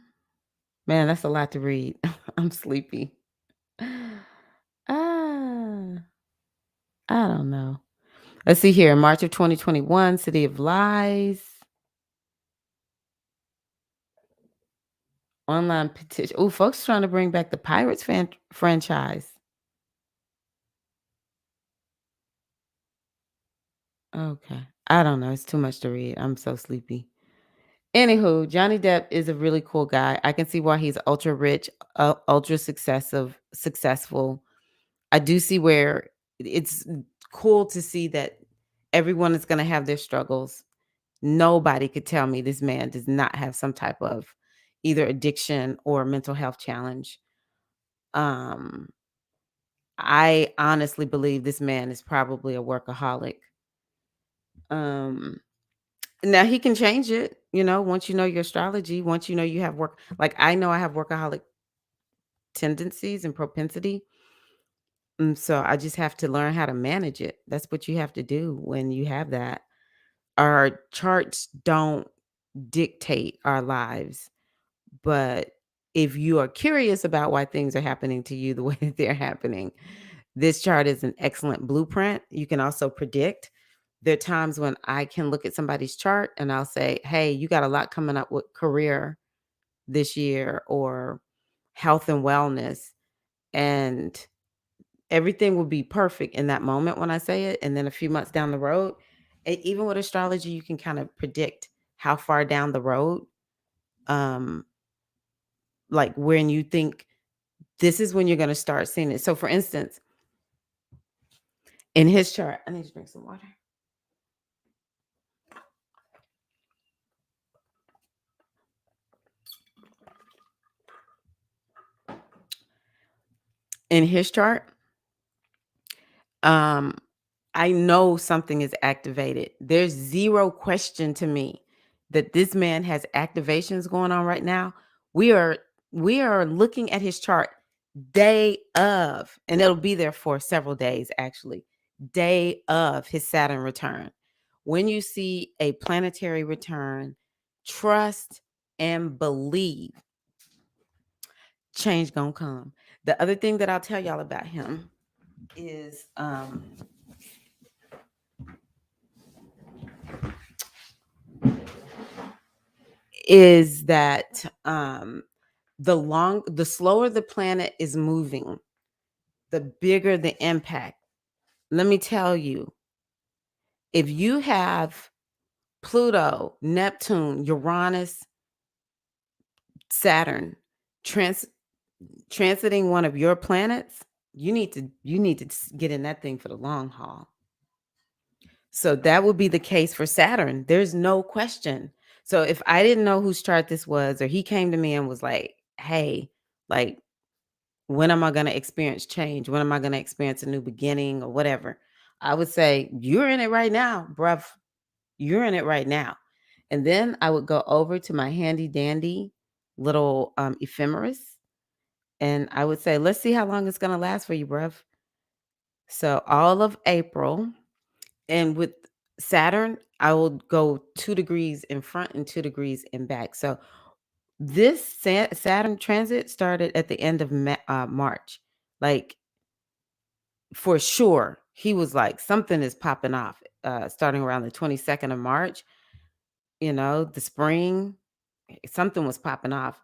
man, that's a lot to read. I'm sleepy. Ah, I don't know. Let's see here. March of 2021, City of Lies. Online petition. Oh, folks trying to bring back the Pirates franchise. Okay. I don't know. It's too much to read. I'm so sleepy. Anywho, Johnny Depp is a really cool guy. I can see why he's ultra rich, ultra successful. I do see where it's cool to see that everyone is going to have their struggles. Nobody could tell me this man does not have some type of either addiction or mental health challenge. Um, I honestly believe this man is probably a workaholic. Um, Now he can change it, once you know your astrology, once you know you have work. Like I know I have workaholic tendencies and propensity. And so I just have to learn how to manage it. That's what you have to do when you have that. Our charts don't dictate our lives, but if you are curious about why things are happening to you the way that they're happening, this chart is an excellent blueprint. You can also predict. There are times when I can look at somebody's chart and I'll say, hey, you got a lot coming up with career this year or health and wellness. And everything will be perfect in that moment when I say it. And then a few months down the road, even with astrology, you can kind of predict how far down the road, um, like when you think this is when you're going to start seeing it. So, for instance, in his chart, I need to drink some water. In his chart, um, I know something is activated. There's zero question to me that this man has activations going on right now. We are we are looking at his chart day of, and it'll be there for several days actually. Day of his Saturn return. When you see a planetary return, trust and believe change gonna come. The other thing that I'll tell y'all about him is that the slower the planet is moving, the bigger the impact. Let me tell you, if you have Pluto, Neptune, Uranus, Saturn transiting one of your planets, you need to get in that thing for the long haul. So that would be the case for Saturn. There's no question. So if I didn't know whose chart this was, or he came to me and was like, hey, like, when am I going to experience change? When am I going to experience a new beginning or whatever? I would say, you're in it right now, bruv. You're in it right now. And then I would go over to my handy dandy little ephemeris. And I would say, let's see how long it's going to last for you, bruv. So all of April. And with Saturn, I will go 2 degrees in front and 2 degrees in back. So this Saturn transit started at the end of March. Like, for sure, he was like, something is popping off starting around the 22nd of March, the spring, something was popping off.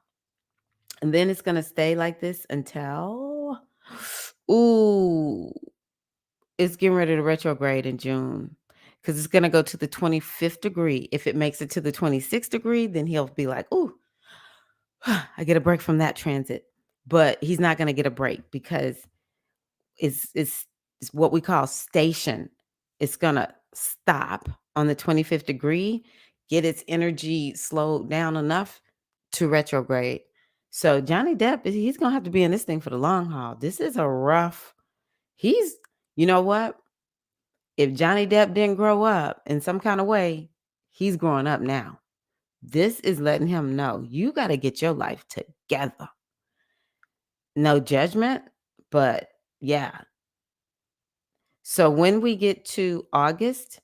And then it's going to stay like this until, ooh, It's getting ready to retrograde in June because it's gonna go to the 25th degree. If it makes it to the 26th degree, then he'll be like, "Ooh, I get a break from that transit." But he's not gonna get a break because it's it's it's what we call station. It's gonna stop on the 25th degree, get its energy slowed down enough to retrograde. So Johnny Depp, he's gonna have to be in this thing for the long haul. This is a rough. He's, you know what? If Johnny Depp didn't grow up in some kind of way, he's growing up now. This is letting him know you got to get your life together. No judgment, but yeah. So when we get to August,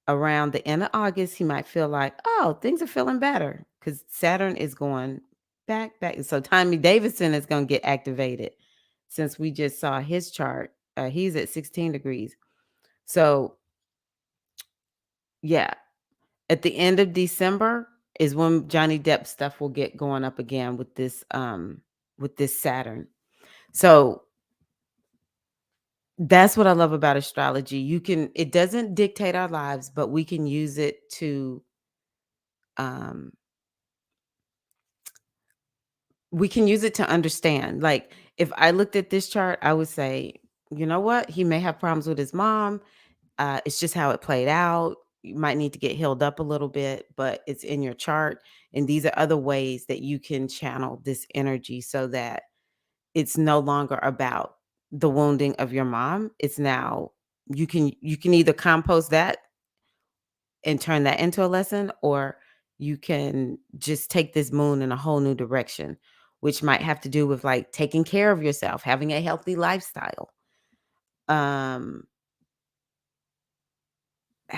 around the end of August, he might feel like, oh, things are feeling better because Saturn is going back. So Tommy Davidson is going to get activated since we just saw his chart. He's at 16 degrees. So, yeah, at the end of December is when Johnny Depp stuff will get going up again with this Saturn. So that's what I love about astrology. It doesn't dictate our lives, but we can use it to um understand. Like if I looked at this chart, I would say, you know what? He may have problems with his mom. It's just how it played out. You might need to get healed up a little bit, but it's in your chart. And these are other ways that you can channel this energy so that it's no longer about the wounding of your mom. It's now you can either compost that and turn that into a lesson, or you can just take this moon in a whole new direction, which might have to do with like taking care of yourself, having a healthy lifestyle. Um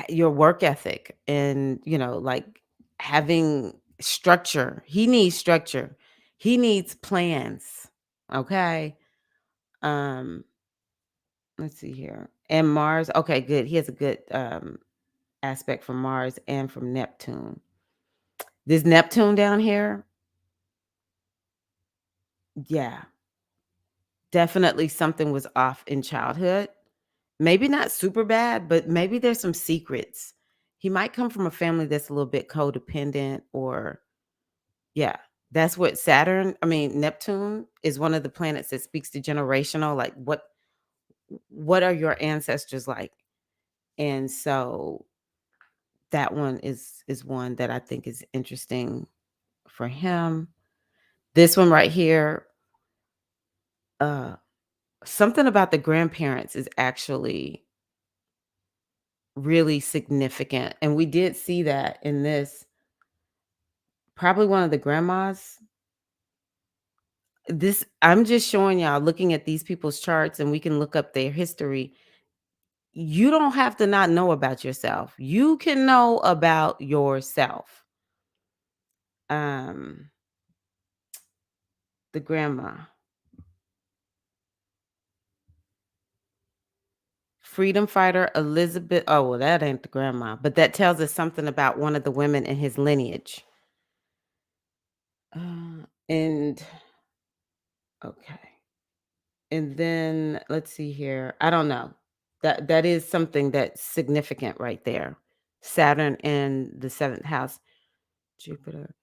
your work ethic and, like having structure. He needs structure. He needs plans. Okay. Um, let's see here. And Mars. Okay, good. He has a good aspect from Mars and from Neptune. This Neptune down here, yeah, definitely something was off in childhood. Maybe not super bad, but maybe there's some secrets. He might come from a family that's a little bit codependent or yeah, that's what Neptune is one of the planets that speaks to generational, like what are your ancestors like? And so that one is one that I think is interesting for him. This one right here, uh something about the grandparents is actually really significant. And we did see that in this, probably one of the grandmas. This I'm just showing y'all looking at these people's charts and we can look up their history. You don't have to not know about yourself. You can know about yourself. Um, the grandma, freedom fighter Elizabeth. Oh, well, that ain't the grandma, but that tells us something about one of the women in his lineage. And okay, and then let's see here. I don't know. That is something that's significant right there. Saturn in the seventh house, Jupiter.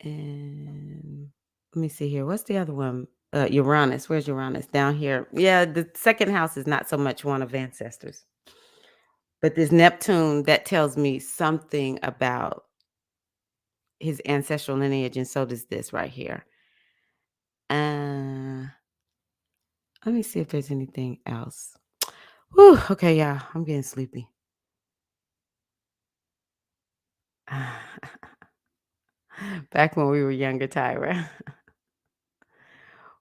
And let me see here. What's the other one? Uranus. Where's Uranus? Down here. Yeah, the second house is not so much one of ancestors. But this Neptune, that tells me something about his ancestral lineage, and so does this right here. Uh, let me see if there's anything else. Whew, okay, yeah, I'm getting sleepy. Back when we were younger, Tyra.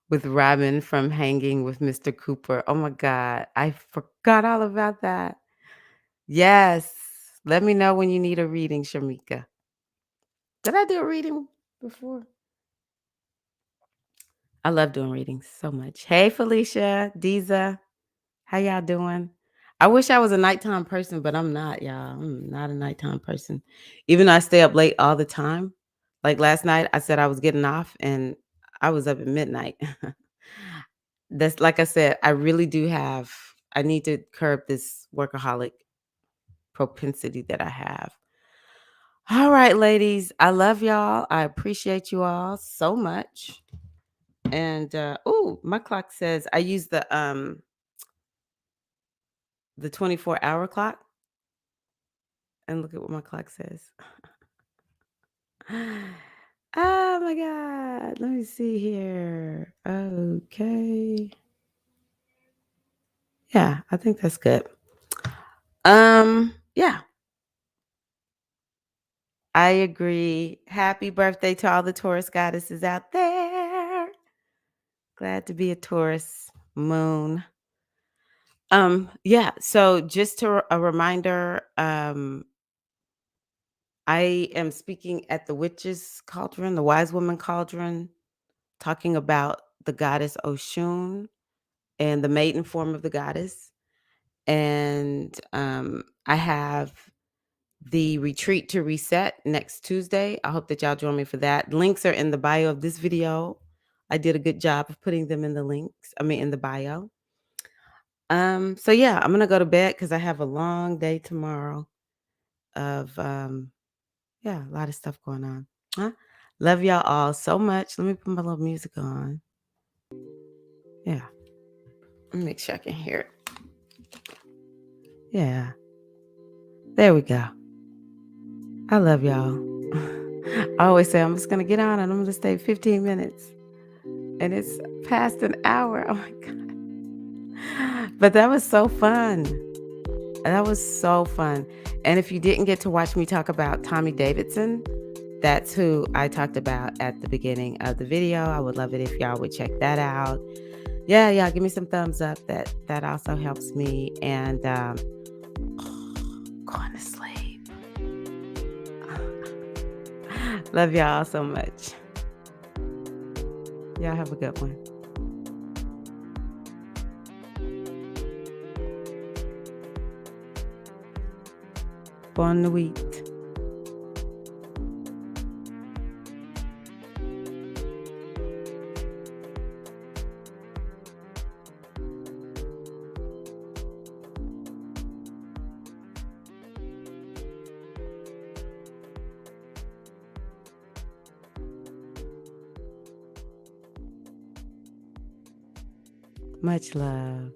With Robin from Hanging with Mr. Cooper. Oh my God, I forgot all about that. Yes. Let me know when you need a reading, Shamika. Did I do a reading before? I love doing readings so much. Hey, Felicia, Diza, how y'all doing? I wish I was a nighttime person, but I'm not, y'all. I'm not a nighttime person. Even though I stay up late all the time. Like last night, I said I was getting off and I was up at midnight. That's like I said, I need to curb this workaholic propensity that I have. All right, ladies. I love y'all. I appreciate you all so much. And my clock says I use the 24-hour clock. And look at what my clock says. Oh my God. Let me see here. Okay. Yeah, I think that's good. Yeah. I agree. Happy birthday to all the Taurus goddesses out there. Glad to be a Taurus moon. Yeah, so just a reminder, I am speaking at the Witches Cauldron, the Wise Woman Cauldron, talking about the goddess Oshun and the maiden form of the goddess. And I have the retreat to reset next Tuesday. I hope that y'all join me for that. Links are in the bio of this video. I did a good job of putting them in the bio. So yeah, I'm gonna go to bed because I have a long day tomorrow of a lot of stuff going on. Huh? Love y'all all so much. Let me put my little music on. Yeah. Let me make sure I can hear it. Yeah. There we go. I love y'all. I always say I'm just gonna get on and I'm gonna stay 15 minutes. And it's past an hour. Oh my God. But that was so fun. That was so fun. And if you didn't get to watch me talk about Tommy Davidson, that's who I talked about at the beginning of the video. I would love it if y'all would check that out. Yeah, give me some thumbs up. That also helps me. And going to sleep. Love y'all so much. Y'all have a good one. Bonne nuit. Much love.